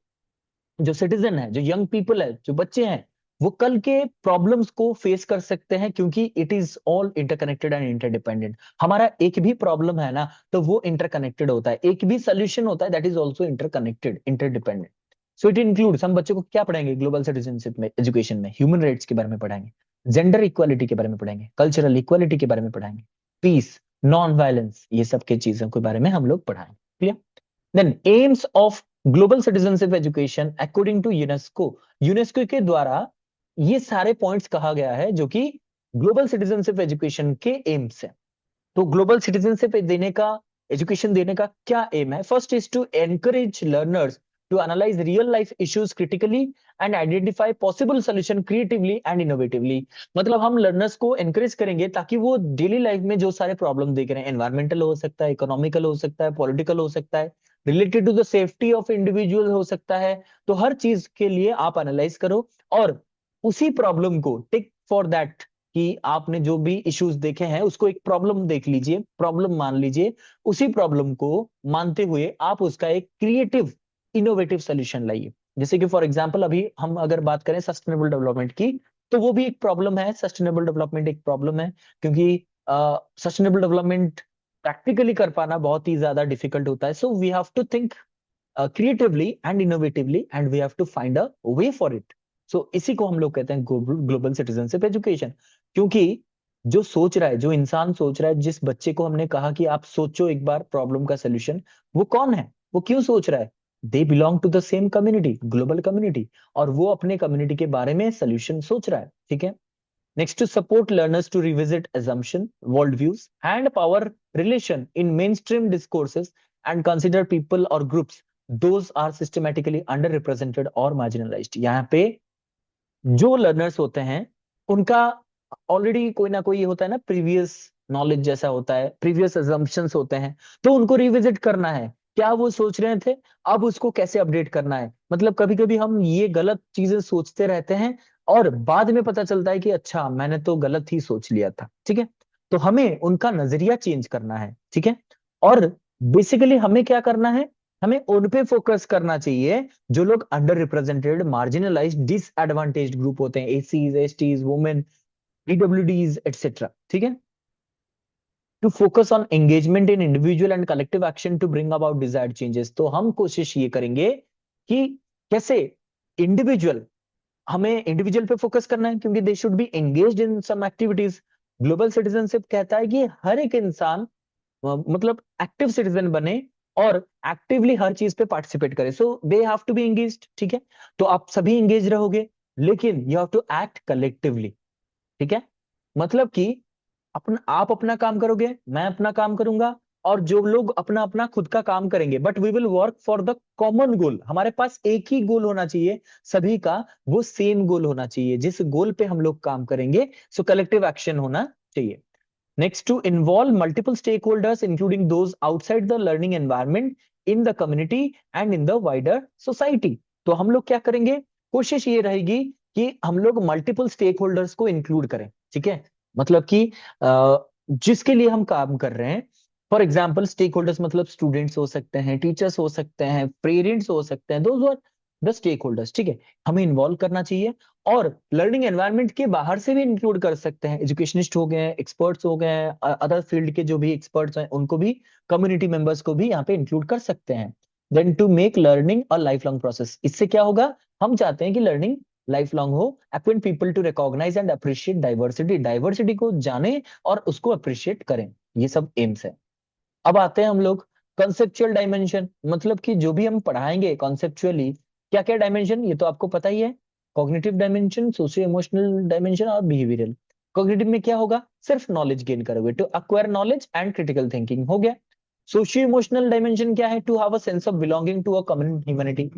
जो सिटीजन है, जो यंग पीपल है, जो बच्चे हैं, वो कल के प्रॉब्लम्स को फेस कर सकते हैं, क्योंकि it is all interconnected and interdependent. हमारा एक भी प्रॉब्लम है ना, तो वो इंटरकनेक्टेड होता है, एक भी सोल्यूशन होता है that is also interconnected, interdependent. So it includes, हम बच्चे को क्या पढ़ाएंगे ग्लोबल सिटीजनशिप में, एजुकेशन में ह्यूमन राइट्स के बारे में पढ़ाएंगे, जेंडर इक्वालिटी के बारे में पढ़ाएंगे, कल्चरल इक्वालिटी के बारे में पढ़ाएंगे, पीस, नॉन वायलेंस, ये सब के चीजों के बारे में हम लोग पढ़ाएंगे। Clear? Then aims of global citizenship education according to UNESCO, UNESCO के द्वारा ये सारे पॉइंट्स कहा गया है जो कि ग्लोबल सिटीजनशिप एजुकेशन के एम्स है। तो ग्लोबल सिटीजनशिप देने का, एजुकेशन देने का क्या एम है? First is to encourage learners to analyse real life issues critically and identify possible solution creatively and innovatively. मतलब हम लर्नर्स को एनकरेज करेंगे ताकि वो डेली लाइफ में जो सारे प्रॉब्लम देख रहे हैं, एनवायरमेंटल हो सकता है, इकोनॉमिकल हो सकता है, पॉलिटिकल हो सकता है, related to the safety of individual हो सकता है, तो हर चीज के लिए आप एनालाइज करो और उसी प्रॉब्लम को टिक फॉर दैट, कि आपने जो भी इश्यूज देखे हैं उसको एक प्रॉब्लम देख लीजिए, प्रॉब्लम मान लीजिए, उसी प्रॉब्लम को मानते हुए आप उसका एक क्रिएटिव इनोवेटिव सोल्यूशन लाइए। जैसे कि फॉर एग्जांपल अभी हम अगर बात करें सस्टेनेबल डेवलपमेंट की, तो वो भी एक प्रॉब्लम है, सस्टेनेबल डेवलपमेंट एक प्रॉब्लम है, क्योंकि सस्टेनेबल डेवलपमेंट प्रैक्टिकली कर पाना बहुत ही ज्यादा डिफिकल्ट होता है। So we have to think creatively and innovatively and we have to find a way for it. So इसी को हम लोग कहते हैं ग्लोबल सिटीजनशिप एजुकेशन। क्योंकि जो सोच रहा है, जो इंसान सोच रहा है, जिस बच्चे को हमने कहा कि आप सोचो एक बार प्रॉब्लम का सोल्यूशन, वो कौन है, वो क्यों सोच रहा है? They belong to the same community, global community, और वो अपने कम्युनिटी के बारे में सोल्यूशन सोच रहा है। ठीक है? Next, to support learners to revisit assumption, worldviews, and power relation in mainstream discourses and consider people or groups those are systematically underrepresented or marginalized। यहाँ पे जो लर्नर्स होते हैं उनका ऑलरेडी कोई ना कोई होता है ना, प्रीवियस नॉलेज जैसा होता है, प्रीवियस अजम्पशंस होते हैं, तो उनको रिविजिट करना है, क्या वो सोच रहे थे, अब उसको कैसे अपडेट करना है। मतलब कभी कभी हम ये गलत चीजें सोचते रहते हैं और बाद में पता चलता है कि अच्छा मैंने तो गलत ही सोच लिया था। ठीक है? तो हमें उनका नजरिया चेंज करना है। ठीक है? और बेसिकली हमें क्या करना है, हमें उन पे फोकस करना चाहिए जो लोग under represented, marginalised, disadvantaged group होते हैं, एसीज, एसटीज, वुमेन, पीडब्ल्यूडीज एटसेट्रा। ठीक है? To focus on engagement in individual and collective action to bring about desired changes. तो हम कोशिश ये करेंगे कि कैसे इंडिविजुअल, हमें इंडिविजुअल पे फोकस करना है, क्योंकि they should be engaged in some activities. Global citizenship कहता है कि हर एक इंसान मतलब एक्टिव सिटीजन बने और एक्टिवली हर चीज पे पार्टिसिपेट करे। So they have to be engaged. ठीक है? तो आप सभी एंगेज रहोगे, लेकिन you have to act collectively. ठीक है? मतलब कि अपना, आप अपना काम करोगे, मैं अपना काम करूंगा, और जो लोग अपना अपना खुद का काम करेंगे, but we will work for the common goal. हमारे पास एक ही गोल होना चाहिए सभी का, वो सेम गोल होना चाहिए जिस गोल पे हम लोग काम करेंगे। सो कलेक्टिव एक्शन होना चाहिए। Next, to involve multiple stakeholders, including those outside the learning environment, in the community and in the wider society। तो हम लोग क्या करेंगे, कोशिश ये रहेगी कि हम लोग मल्टीपल स्टेक होल्डर्स को इंक्लूड करें। ठीक है? मतलब कि जिसके लिए हम काम कर रहे हैं, फॉर एग्जाम्पल स्टेक होल्डर्स मतलब स्टूडेंट्स हो सकते हैं, टीचर्स हो सकते हैं, पेरेंट्स हो सकते हैं, those are the stakeholders. ठीक है? हमें इन्वॉल्व करना चाहिए, और लर्निंग एनवायरनमेंट के बाहर से भी इंक्लूड कर सकते हैं, एजुकेशनिस्ट हो गए, एक्सपर्ट्स हो गए, अदर फील्ड के जो भी एक्सपर्ट्स हैं उनको भी, कम्युनिटी मेंबर्स को भी यहाँ पे इंक्लूड कर सकते हैं। Then to make learning a life long process. इससे क्या होगा, हम चाहते हैं कि लर्निंग लाइफ लॉन्ग हो। Acquaint people to recognise and appreciate diversity, diversity को जाने और उसको अप्रिशिएट करें, ये सब एम्स है। अब आते हैं हम लोग कॉन्सेप्चुअल डायमेंशन, मतलब कि जो भी हम पढ़ाएंगे कॉन्सेप्चुअली, क्या क्या डायमेंशन, ये तो आपको पता ही है, cognitive dimension, socio emotional dimension और बिहेवियरल। कॉग्निटिव में क्या होगा, सिर्फ नॉलेज गेन करोगे, to acquire knowledge and critical thinking हो गया। सोशियो इमोशनल डायमेंशन क्या है, to have a sense of belonging to a common humanity.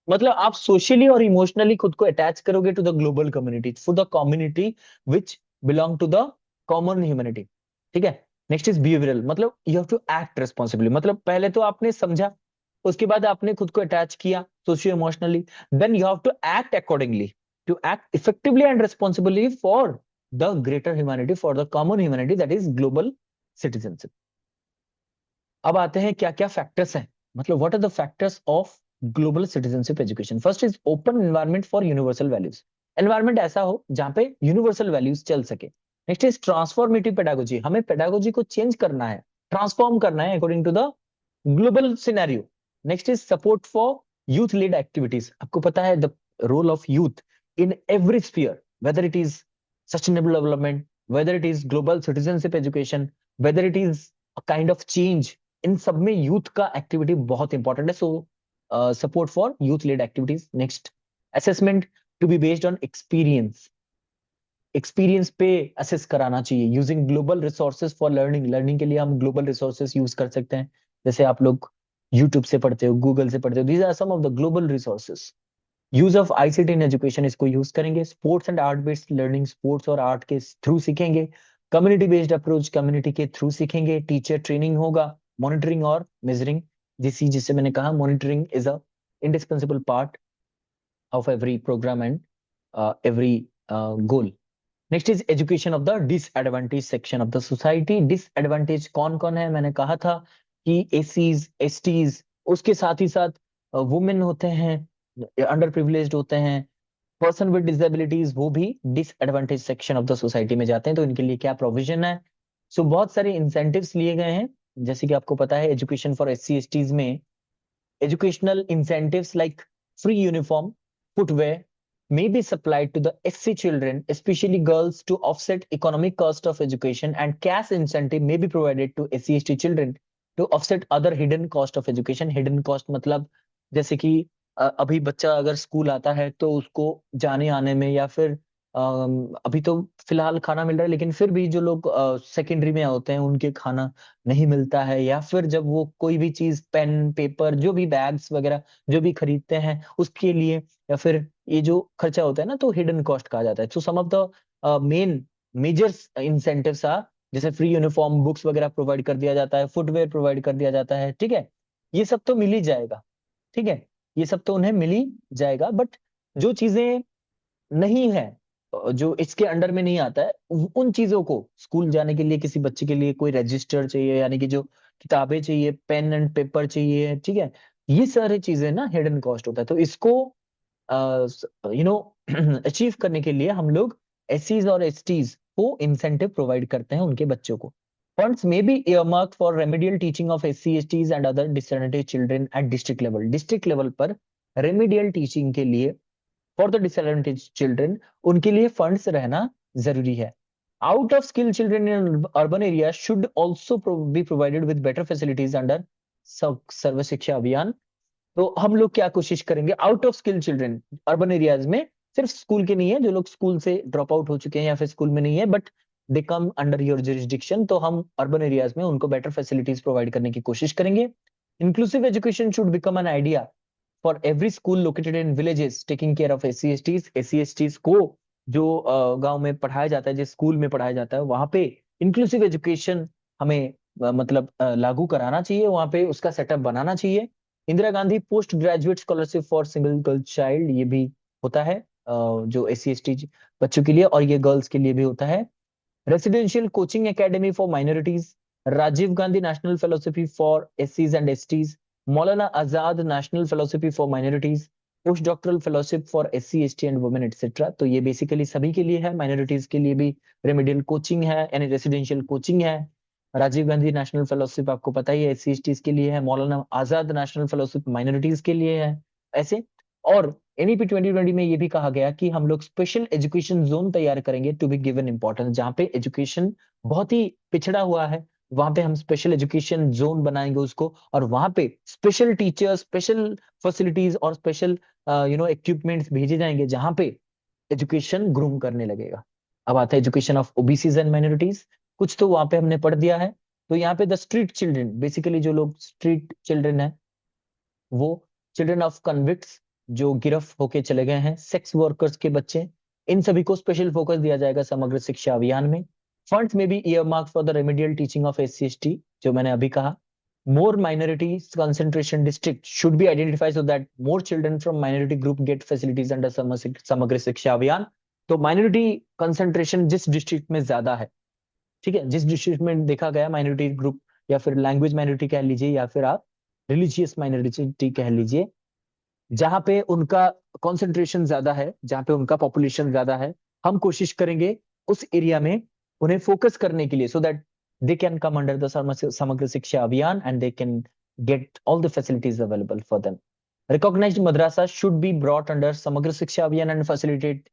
मतलब आप सोशली और इमोशनली खुद को अटैच करोगे to the global community, for the community which belong to the common humanity. ठीक है? नेक्स्ट इज बिहेवियरल, मतलब you have to act responsibly, मतलब पहले तो आपने समझा, उसके बाद आपने खुद को अटैच किया socio emotionally, then you have to act accordingly, to act effectively and responsibly for the greater humanity, for the common humanity, that is global citizenship. अब आते हैं क्या क्या फैक्टर्स हैं, मतलब what are the factors of global citizenship education. First is open environment for universal values. Environment ऐसा हो जहाँ पे यूनिवर्सल वैल्यूज चल सके। नेक्स्ट इज ट्रांसफॉर्मेटिव पेडागोजी, हमें पेडागोजी को चेंज करना है, ट्रांसफॉर्म करना है according to the global scenario. Next is support for youth lead activities, आपको पता है the role of youth in every sphere, whether it is sustainable development, whether it is global citizenship education, whether it is a kind of change, इन सब में youth का activity बहुत important है। So support for youth led activities. Next, assessment to be based on experience, experience पे assess कराना चाहिए। Using global resources for learning, learning के लिए हम ग्लोबल रिसोर्सेज यूज कर सकते हैं, जैसे आप लोग यूट्यूब से पढ़ते हो, गूगल से पढ़ते हो, these are some of the global resources. Use of ICT in education, इसको यूज करेंगे। Sports and art based learning, sports और आर्ट के थ्रू सीखेंगे। कम्युनिटी बेस्ड अप्रोच, कम्युनिटी के थ्रू सीखेंगे। टीचर ट्रेनिंग होगा। मॉनिटरिंग और मेजरिंग, जिससे मैंने कहा monitoring is a indispensable part of every programme and every goal. Next is education of the disadvantage section of the society. Disadvantage कौन कौन है, मैंने कहा था कि एसीज, एसटीज, उसके साथ ही साथ वुमेन होते हैं, अंडर प्रिविलेज्ड होते हैं, पर्सन विद डिसेबिलिटीज, वो भी disadvantage section of the society में जाते हैं। तो इनके लिए क्या प्रोविजन है? सो बहुत सारे इंसेंटिव्स लिए गए हैं, जैसे कि आपको पता है एजुकेशन फॉर एससी एसटीज में educational incentives like free uniform, footwear may be supplied to the SC children, especially girls, to offset economic cost of education, and cash incentive may be provided to SC ST children to offset other hidden cost of education. Hidden cost मतलब जैसे कि अभी बच्चा अगर school आता है तो उसको जाने आने में, या फिर अभी तो फिलहाल खाना मिल रहा है, लेकिन फिर भी जो लोग सेकेंडरी में होते हैं उनके खाना नहीं मिलता है, या फिर जब वो कोई भी चीज, पेन, पेपर, जो भी बैग्स वगैरह जो भी खरीदते हैं उसके लिए, या फिर ये जो खर्चा होता है ना, तो हिडन कॉस्ट कहा जाता है। तो some of the main measures incentives are, जैसे फ्री यूनिफॉर्म, बुक्स वगैरह प्रोवाइड कर दिया जाता है, फुटवेयर प्रोवाइड कर दिया जाता है, ठीक है, ये सब तो मिल ही जाएगा, ठीक है, ये सब तो उन्हें मिल ही जाएगा। बट जो चीजें नहीं है, जो इसके अंडर में नहीं आता है, उन चीजों को, स्कूल जाने के लिए किसी बच्चे के लिए कोई रजिस्टर चाहिए, यानी कि जो किताबें चाहिए, पेन एंड पेपर चाहिए, ठीक है, ये सारी चीजें ना हिडन कॉस्ट होता है। तो इसको यू नो अचीव करने के लिए हम लोग एससीज और एसटीज को इंसेंटिव प्रोवाइड करते हैं उनके बच्चों को। Funds may be earmarked for remedial teaching of SC STs and other disadvantage children at district level. District level पर रेमेडियल टीचिंग के लिए फॉर द डिसएडवांटेज चिल्ड्रन, उनके लिए फंड्स रहना जरूरी है। Out of school children in urban area should also be provided with better facilities under Sarva Shiksha Abhiyan. तो हम लोग क्या कोशिश करेंगे, out of school children urban areas में, सिर्फ स्कूल के नहीं है, जो लोग स्कूल से ड्रॉप आउट हो चुके हैं या फिर स्कूल में नहीं है, but they come under your jurisdiction, तो हम अर्बन एरियाज में उनको बेटर फैसिलिटीज प्रोवाइड करने की कोशिश करेंगे। Inclusive education should become an idea for every school located in villages taking care of SC STs. SC STs को जो गांव में पढ़ाया जाता है, जिस स्कूल में पढ़ाया जाता है, वहां पे इंक्लूसिव एजुकेशन हमें मतलब लागू कराना चाहिए, वहां पे उसका सेटअप बनाना चाहिए। Indira Gandhi post graduate scholarship for single girl child, ये भी होता है जो एससी एसटी बच्चों के लिए, और ये गर्ल्स के लिए भी होता है। Residential coaching academy for minorities, Rajiv Gandhi national fellowship for एससीज and STs, Maulana Azad national fellowship for minorities, post doctoral fellowship for SC ST and women etcetera. तो ये बेसिकली सभी के लिए है, माइनॉरिटीज के लिए भी रेमेडियल कोचिंग है, यानी रेसिडेंशियल कोचिंग है। राजीव गांधी नेशनल फेलोशिप आपको पता ही है एससी एसटीज के लिए है, मौलाना आजाद नेशनल फेलोशिप माइनॉरिटीज के लिए है, ऐसे। और एनईपी 2020 में ये भी कहा गया कि हम लोग स्पेशल एजुकेशन जोन तैयार करेंगे टू बी गिवन इंपॉर्टेंस, जहाँ पे एजुकेशन बहुत ही पिछड़ा हुआ है, वहां पे हम स्पेशल एजुकेशन जोन बनाएंगे उसको, और वहां पे स्पेशल टीचर्स, स्पेशल फैसिलिटीज और स्पेशल इक्विपमेंट्स भेजे जाएंगे, जहां पे एजुकेशन ग्रूम करने लगेगा। अब आता है education of OBCs and minorities, कुछ तो वहां पे हमने पढ़ दिया है। तो यहाँ पे द स्ट्रीट चिल्ड्रन, बेसिकली जो लोग स्ट्रीट चिल्ड्रन है, वो चिल्ड्रन ऑफ कन्विक्ट्स, जो गिरफ्त होके चले गए हैं, सेक्स वर्कर्स के बच्चे, इन सभी को स्पेशल फोकस दिया जाएगा समग्र शिक्षा अभियान में। फंड्स में भी earmarked for the remedial teaching of SC ST, जो मैंने अभी कहा। More minority concentration district should be identified so that more children from minority group get facilities under समग्र शिक्षा अभियान। तो माइनॉरिटी कंसंट्रेशन जिस डिस्ट्रिक्ट में ज्यादा है, ठीक है, जिस डिस्ट्रिक्ट में देखा गया माइनॉरिटी ग्रुप, या फिर लैंग्वेज माइनॉरिटी कह लीजिए, या फिर आप रिलीजियस माइनॉरिटी कह लीजिए, जहां पे उनका कॉन्सेंट्रेशन ज्यादा है, जहां पे उनका पॉपुलेशन ज्यादा है, हम कोशिश करेंगे उस एरिया में उन्हें फोकस करने के लिए, so that they can come under the समग्र शिक्षा अभियान and they can get all the facilities available for them. Recognized madrasa should be brought under समग्र शिक्षा अभियान and facilitate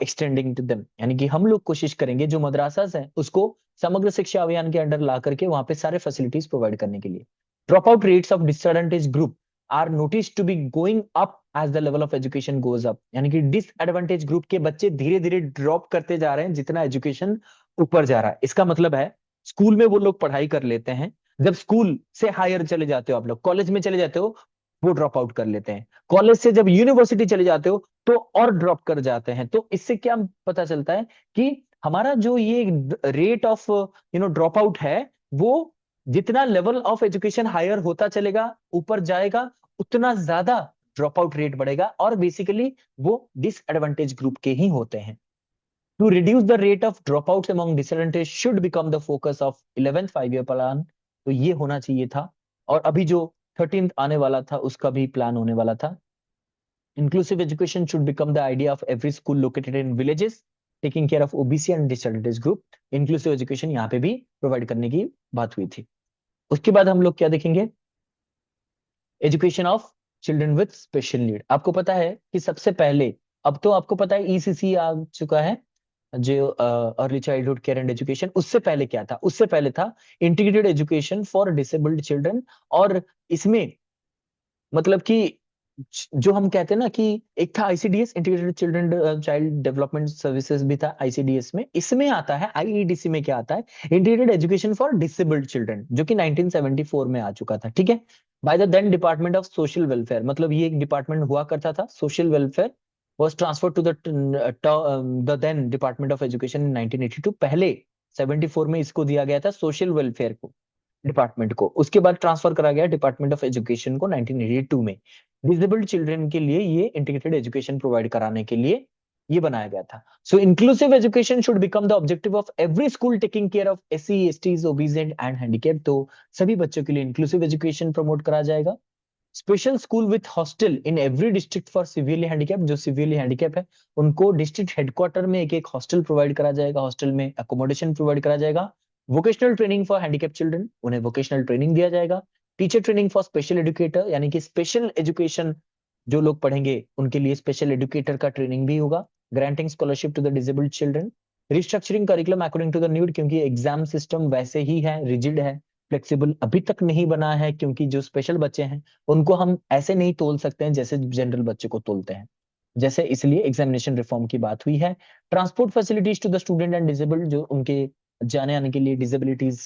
extending to them. यानी कि हम लोग कोशिश करेंगे जो मदरासास हैं उसको समग्र शिक्षा अभियान के अंडर ला करके वहां पे सारे फैसिलिटीज प्रोवाइड करने के लिए. Drop out rates of disadvantage group are notice to be going up as the level of education goes up. यानी कि डिसएडवांटेज ग्रुप के बच्चे धीरे धीरे ड्रॉप करते जा रहे हैं जितना एजुकेशन ऊपर जा रहा है. इसका मतलब है स्कूल में वो लोग पढ़ाई कर लेते हैं, जब स्कूल से हायर चले जाते हो, आप लोग कॉलेज में चले जाते हो, वो ड्रॉप आउट कर लेते हैं. कॉलेज से जब यूनिवर्सिटी चले जाते हो तो और ड्रॉप कर जाते हैं. तो इससे क्या पता चलता है कि हमारा जो ये रेट ऑफ ड्रॉप आउट है, वो जितना लेवल ऑफ एजुकेशन हायर होता चलेगा, ऊपर जाएगा, उतना ज्यादा ड्रॉप आउट रेट बढ़ेगा, और बेसिकली वो डिसएडवांटेज ग्रुप के ही होते हैं. To reduce the rate of dropouts among disadvantaged should become the focus of 11th 5-year plan. तो ये होना चाहिए था, और अभी जो 13th आने वाला था उसका भी प्लान होने वाला था. Inclusive education should become the idea of every school located in villages, taking care of OBC and disadvantaged group. Inclusive education यहाँ पे भी प्रोवाइड करने की बात हुई थी. उसके बाद हम लोग क्या देखेंगे, education of children with special need. आपको पता है कि सबसे पहले, अब तो आपको पता है ईसीसी आ चुका है, जो early childhood care and education. उससे पहले क्या था, उससे पहले था integrated education for disabled children. और इसमें मतलब कि जो हम कहते हैं ना कि एक था ICDS, integrated children child development services भी था आईसीडीएस में. इसमें आता है आईईडीसी में क्या आता है, integrated education for disabled children, जो कि 1974 में आ चुका था. ठीक है, by the then department of social welfare. मतलब ये एक डिपार्टमेंट हुआ करता था, social welfare was transferred to the then Department of Education in 1982. पहले 74 में इसको दिया गया था सोशल वेलफेयर को, डिपार्टमेंट को. उसके बाद ट्रांसफर करा गया डिपार्टमेंट ऑफ एजुकेशन को 1982 में. डिसेबल्ड चिल्ड्रन के लिए ये इंटीग्रेटेड एजुकेशन प्रोवाइड कराने के लिए ये बनाया गया था. So inclusive education should become the objective of every school taking care of SC STs OBC and handicap. तो सभी बच्चों के लिए इंक्लूसिव एजुकेशन प्रमोट करा जाएगा. Special school with hostel in every district for severely handicap. जो severely handicap है उनको डिस्ट्रिक्ट हेडक्वार्टर में एक एक हॉस्टल प्रोवाइड करा जाएगा, हॉस्टल में अकोमोडेशन प्रोवाइड करा जाएगा. Vocational training for handicap children, उन्हें वोकेशनल ट्रेनिंग दिया जाएगा. Teacher training for special educator, यानी कि स्पेशल एजुकेशन जो लोग पढ़ेंगे उनके लिए स्पेशल एजुकेटर का ट्रेनिंग भी होगा. Granting scholarship to the disabled children. Restructuring curriculum according to the need, क्योंकि एग्जाम सिस्टम वैसे ही है, रिजिड है, फ्लेक्सिबल अभी तक नहीं बना है, क्योंकि जो स्पेशल बच्चे हैं उनको हम ऐसे नहीं तोल सकते हैं जैसे जनरल बच्चे को तोलते हैं, जैसे इसलिए एग्जामिनेशन रिफॉर्म की बात हुई है. Transport facilities to the student and disabled, जो उनके जाने आने के लिए, डिसेबिलिटीज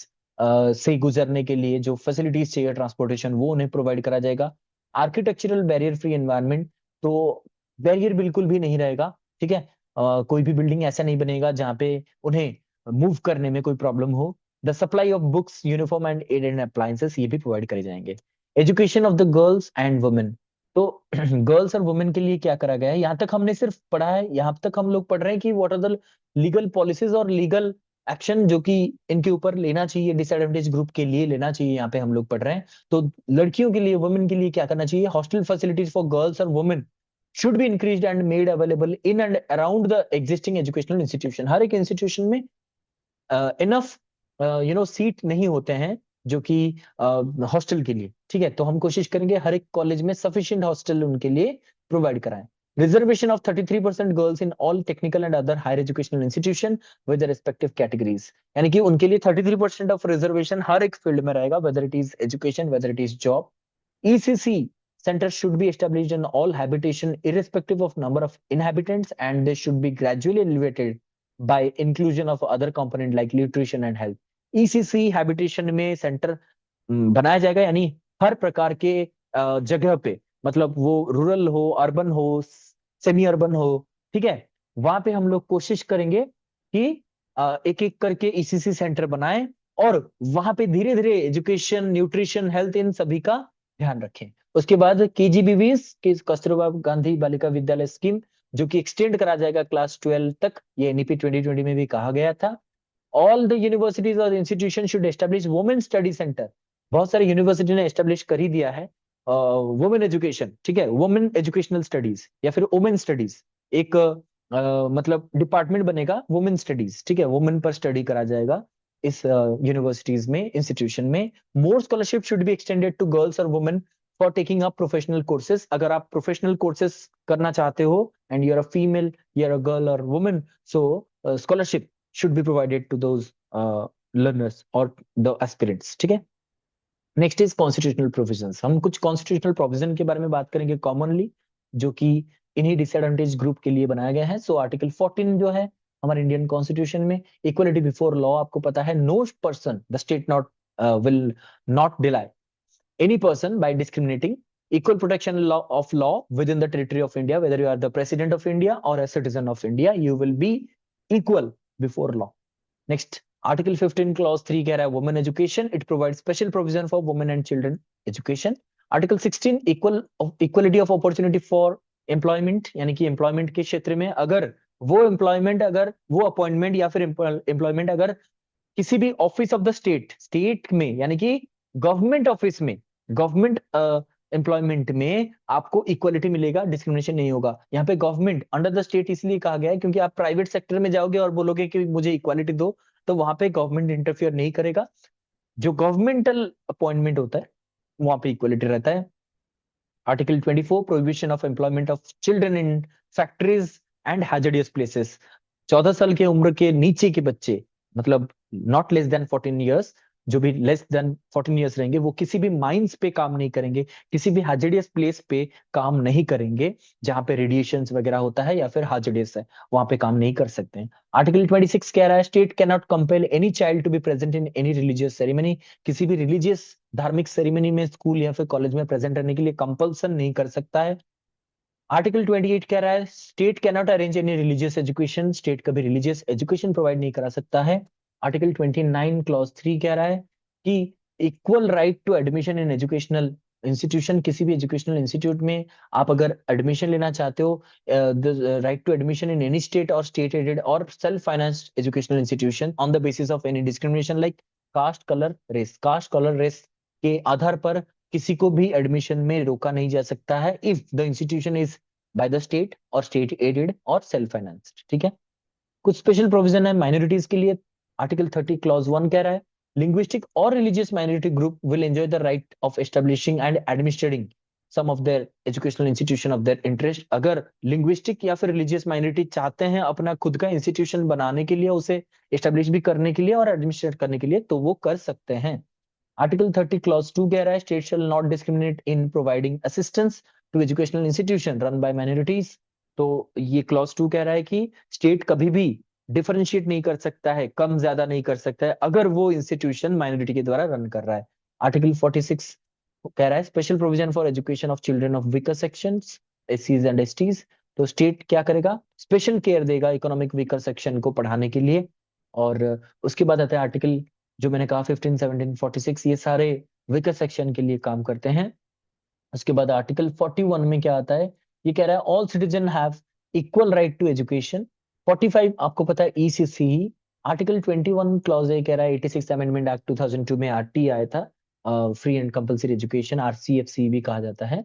से गुजरने के लिए जो फैसिलिटीज चाहिए ट्रांसपोर्टेशन, वो उन्हें प्रोवाइड करा जाएगा. आर्किटेक्चरल बैरियर फ्री एनवायरनमेंट, तो बैरियर बिल्कुल भी नहीं रहेगा. ठीक है, कोई भी बिल्डिंग ऐसा नहीं बनेगा जहाँ पे उन्हें मूव करने में कोई प्रॉब्लम हो. The supply of books, uniform and aid and appliances, ये भी प्रोवाइड करे जाएंगे. Education of the girls and women, तो गर्ल्स और वुमेन के लिए क्या करा गया है, यहाँ तक हमने सिर्फ पढ़ा है, यहाँ तक हम लोग पढ़ रहे हैं कि what are the legal policies और लीगल एक्शन जो कि इनके ऊपर लेना चाहिए, डिसएडवांटेज ग्रुप के लिए लेना चाहिए, यहाँ पे हम लोग पढ़ रहे हैं. तो लड़कियों के लिए, वुमेन के लिए क्या करना चाहिए, हॉस्टल फैसिलिटीज फॉर गर्ल्स और women should be increased and made available in and around the existing educational institution. हर एक इंस्टीट्यूशन में इनफ सीट नहीं होते हैं जो कि हॉस्टल के लिए. ठीक है, तो हम कोशिश करेंगे हर एक कॉलेज में सफिशिएंट हॉस्टल उनके लिए प्रोवाइड कराएं. Reservation of 33% girls in all technical and other higher educational institution with respective categories. यानी कि उनके लिए 33% ऑफ रिजर्वेशन हर एक फील्ड में रहेगा, weather it is education, weather it is job. ECC centers should be established in all habitation irrespective of number of inhabitants, and they should be gradually elevated by inclusion of other component like nutrition and health. ECC habitation में centre बनाया जाएगा, यानी हर प्रकार के जगह पे, मतलब वो रूरल हो, अर्बन हो, सेमी अर्बन हो. ठीक है, वहां पे हम लोग कोशिश करेंगे कि एक एक करके ईसीसी सेंटर बनाएं, और वहां पे धीरे धीरे एजुकेशन, न्यूट्रिशन, हेल्थ, इन सभी का ध्यान रखें. उसके बाद केजीबीवीज के कस्तूरबा गांधी बालिका विद्यालय स्कीम, जो कि एक्सटेंड करा जाएगा क्लास 12 तक, ये एनईपी 2020 में भी कहा गया था. ऑल द यूनिवर्सिटीज और institution should establish women study centre. बहुत सारे यूनिवर्सिटी ने एस्टेब्लिश कर ही दिया है वुमेन एजुकेशन, ठीक है, वुमेन एजुकेशनल स्टडीज या फिर वुमेन स्टडीज, एक मतलब डिपार्टमेंट बनेगा वुमेन स्टडीज, ठीक है, वुमेन पर स्टडी करा जाएगा इस यूनिवर्सिटीज में, इंस्टीट्यूशन में। More scholarship should be extended to girls और women for taking up professional courses. अगर आप प्रोफेशनल कोर्सेज करना चाहते हो and you are a female, you are a girl और women, so scholarship should be provided to those learners or the aspirants, ठीक है। Next is constitutional provisions. हम कुछ कॉन्स्टिट्यूशनल प्रोविजन के बारे में बात करेंगे कॉमनली, जो कि इन्हीं डिसएडवांटेज ग्रुप के लिए बनाया गया है। सो आर्टिकल 14 जो है हमारे इंडियन कॉन्स्टिट्यूशन में, इक्वलिटी बिफोर लॉ, आपको पता है, no person the state not will not deny any person by discriminating, equal protection law of law within the territory of India, whether you are the president of India or a citizen of India, you will be equal before law. Next, Article 15 Clause 3 कह रहा है women education, it provides special provision for women and children education. Article 16 equality of opportunity for employment, यानी कि employment के क्षेत्र में अगर वो employment, अगर वो appointment या फिर employment अगर किसी भी ऑफिस ऑफ द स्टेट में, यानी कि गवर्नमेंट ऑफिस में, गवर्नमेंट एम्प्लॉयमेंट में आपको इक्वलिटी मिलेगा, डिस्क्रिमिनेशन नहीं होगा। यहाँ पे गवर्नमेंट अंडर द स्टेट इसलिए कहा गया है क्योंकि आप प्राइवेट सेक्टर में जाओगे और बोलोगे कि मुझे इक्वालिटी दो, तो वहां पे गवर्नमेंट इंटरफियर नहीं करेगा। जो गवर्नमेंटल अपॉइंटमेंट होता है वहां पे इक्वलिटी रहता है। Article 24 prohibition of employment of children in factories and hazardous places. 14 साल की उम्र के नीचे के बच्चे, मतलब नॉट लेस देन 14 ईयर्स, जो भी लेस देन 14 ईयर्स रहेंगे वो किसी भी माइंस पे काम नहीं करेंगे, किसी भी हाजरियस प्लेस पे काम नहीं करेंगे जहां पे रेडिएशन वगैरह होता है या फिर हाजरियस है, वहां पे काम नहीं कर सकते हैं। आर्टिकल 26 कह रहा है state can not compel any child to be present in any religious ceremony. किसी भी रिलीजियस धार्मिक सेरेमनी में स्कूल या फिर कॉलेज में प्रेजेंट रहने के लिए कंपल्सन नहीं कर सकता है। आर्टिकल 28 कह रहा है state can not arrange any religious education, state कभी रिलीजियस एजुकेशन प्रोवाइड नहीं करा सकता है। आर्टिकल 29 क्लॉज 3 कह रहा है कि equal right to admission in educational institution, किसी भी एजुकेशनल इंस्टीट्यूट में आप अगर एडमिशन लेना चाहते हो, right to admission in any state और स्टेट एडेड और self financed educational institution on the basis of any discrimination like caste, colour, race. Caste, colour, race के आधार पर किसी को भी एडमिशन में रोका नहीं जा सकता है if the institution is by the state और स्टेट एडेड और सेल्फ फाइनेंस्ड, ठीक है। कुछ स्पेशल प्रोविजन है माइनॉरिटीज के लिए। आर्टिकल 30 क्लॉज 1 कह रहा है लिंग्विस्टिक और religious minority group will enjoy the right of establishing and administrating some of their educational institution of their interest. अगर लिंग्विस्टिक या फिर रिलीजियस माइनॉरिटी चाहते हैं अपना खुद का इंस्टीट्यूशन बनाने के लिए, उसे एस्टेब्लिश भी करने के लिए और एडमिनिस्ट्रेट करने के लिए, तो वो कर सकते हैं। आर्टिकल 30 क्लॉज 2 कह रहा है state shall not discriminate in providing assistance to educational institution run by minorities. तो ये क्लॉज 2 कह रहा है कि स्टेट कभी भी डिफरेंशिएट नहीं कर सकता है, कम ज्यादा नहीं कर सकता है अगर वो इंस्टीट्यूशन माइनॉरिटी के द्वारा रन कर रहा है। आर्टिकल 46 कह रहा है special provision for education of children of weaker sections, एससीज एंड एसटीज। तो स्टेट क्या करेगा, स्पेशल केयर देगा इकोनॉमिक वीकर सेक्शन को पढ़ाने के लिए। और उसके बाद आता है आर्टिकल जो मैंने कहा 15, 17, 46, ये सारे वीकर सेक्शन के लिए काम करते हैं। उसके बाद आर्टिकल 41 में क्या आता है, ये कह रहा है all citizen have equal right to education. 45 आपको पता है ईसीसी ही। आर्टिकल 21 क्लॉज ए कह रहा है 86 अमेंडमेंट एक्ट 2002 में आरटी आया था, फ्री एंड कंपलसरी एजुकेशन, आरसीएफसी भी कहा जाता है।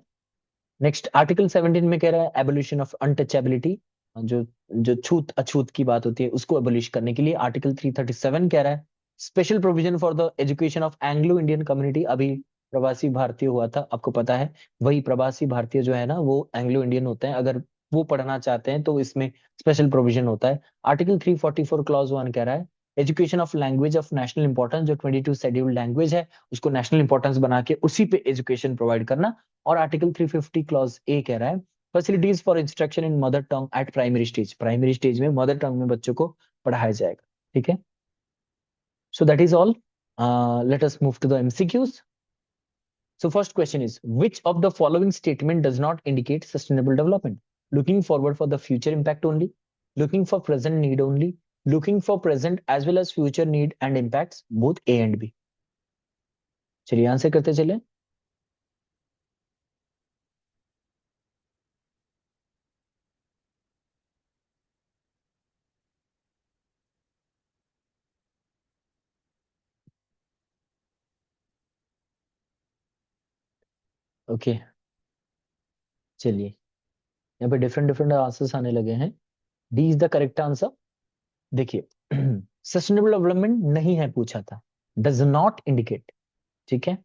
नेक्स्ट आर्टिकल 17 में कह रहा है एबोलिशन ऑफ अनटचेबिलिटी, जो जो छूत अछूत की बात होती है उसको एबोलिश करने के लिए। आर्टिकल 337 कह रहा है special provision for the education of Anglo Indian community. अभी प्रवासी भारतीय हुआ था, आपको पता है, वही प्रवासी भारतीय जो है ना वो एंग्लो इंडियन होते हैं, अगर वो पढ़ना चाहते हैं तो इसमें स्पेशल प्रोविजन होता है। आर्टिकल 344 क्लॉज 1 कह रहा है education of language of national importance, जो 22 शेड्यूल्ड लैंग्वेज है उसको नेशनल इंपॉर्टेंस बना के उसी पे एजुकेशन प्रोवाइड करना। और आर्टिकल 350 क्लॉज ए कह रहा है facilities for instruction in mother tongue at primary stage, primary stage में मदर टंग में बच्चों को पढ़ाया जाएगा, ठीक है। So that is all, let us move to the MCQs. So first question is, which of the following statement does not indicate sustainable development? Looking forward for the future impact only, looking for present need only, looking for present as well as future need and impacts, both A and B. चलिए answer करते चले। Okay, चलिए यहाँ पे different different answers आने लगे हैं। D is the correct answer. देखिए सस्टेनेबल डेवलपमेंट नहीं है पूछा था, डज नॉट इंडिकेट, ठीक है।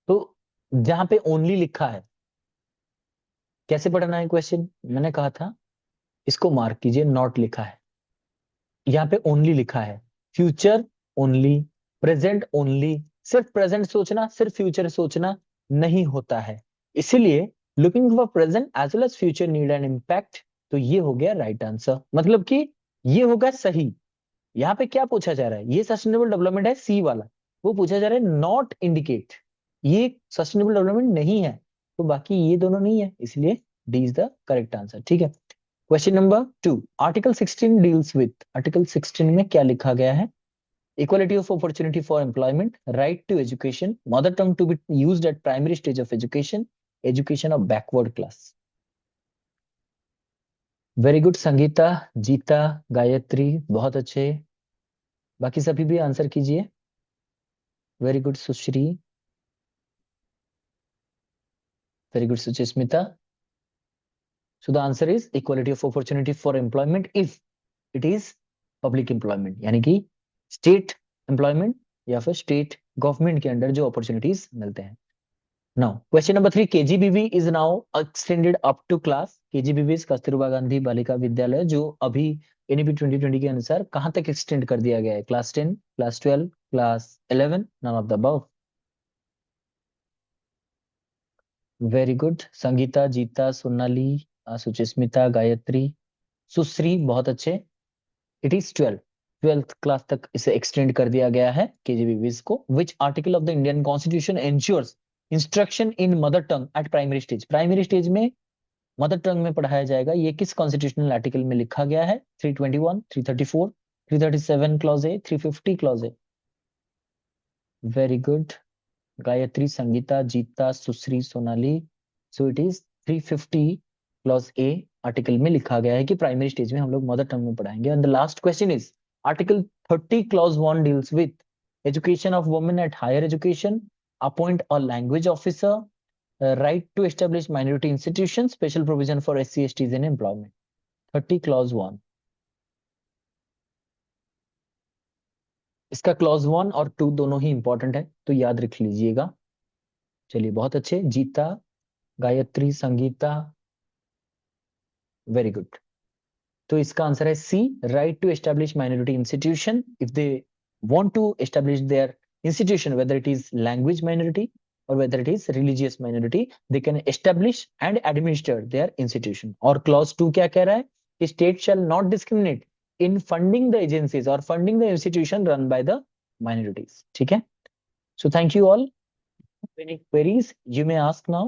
तो जहां पे ओनली लिखा है, कैसे पढ़ना है क्वेश्चन, मैंने कहा था इसको मार्क कीजिए, नॉट लिखा है। यहाँ पे ओनली लिखा है, फ्यूचर ओनली, प्रेजेंट ओनली। सिर्फ प्रेजेंट सोचना, सिर्फ फ्यूचर सोचना नहीं होता है, इसीलिए looking for present as well as future need an impact. तो ये हो गया राइट आंसर, मतलब कि ये होगा सही। यहाँ पे क्या पूछा जा रहा है, ये सस्टेनेबल डेवलपमेंट है सी वाला, वो पूछा जा रहा है नॉट इंडिकेट, ये सस्टेनेबल डेवलपमेंट नहीं है। तो बाकी ये दोनों नहीं है, इसलिए D is the correct answer, ठीक है। Question number 2, article 16 deals with, article 16 में क्या लिखा गया है? Equality of opportunity for employment, right to education, mother tongue to be used at primary stage of education, education of backward class. Very good Sangeeta, Jeeta, Gayatri, बहुत अच्छे। बाकी सभी भी आंसर कीजिए। Very good Sushri, very good Suchismita. So the answer is equality of opportunity for employment if it is public employment, यानी कि state employment या फिर स्टेट गवर्नमेंट के अंडर जो अपॉर्चुनिटीज मिलते हैं। Now question number 3, KGBV is now extended up to class, KGBV Kasturba Gandhi Balika Vidyalaya जो अभी एनईपी 2020 के अनुसार कहां तक एक्सटेंड कर दिया गया है? Class 10, class 12, class 11, none of the above. Very good Sangeeta, Jeeta, Sonali, Suchismita, Gayatri, सुश्री, बहुत अच्छे। इट इज 12th क्लास तक इसे एक्सटेंड कर दिया गया है केजीबीवीज को। Which article of the Indian constitution ensures instruction in mother tongue at primary stage, primary stage में मदर टंग में पढ़ाया जाएगा, ये किस कॉन्स्टिट्यूशनल आर्टिकल में लिखा गया है? 321, 334, 337 clause A, 350 clause A. Very good Gayatri, Sangeeta, Geeta, Sushri, Sonali. So it is 350 clause A article में लिखा गया है कि प्राइमरी स्टेज में हम लोग मदर टंग में पढ़ाएंगे। And the last question is article 30 clause 1 deals with education of women at higher education, appoint a language officer, right to establish minority institution, special provision for SC STs in employment. 30 clause 1, इसका clause 1 और 2 दोनों ही important है, तो याद रख लीजिएगा। चलिए बहुत अच्छे, जीता, गायत्री, संगीता, वेरी गुड। तो इसका आंसर है C, right to establish minority institution if they want to establish their institution, whether it is language minority or whether it is religious minority, they can establish and administer their institution. और clause 2 क्या कह रहा है कि state shall not discriminate in funding the agencies or funding the institution run by the minorities, ठीक है। So thank you all. Any queries you may ask now.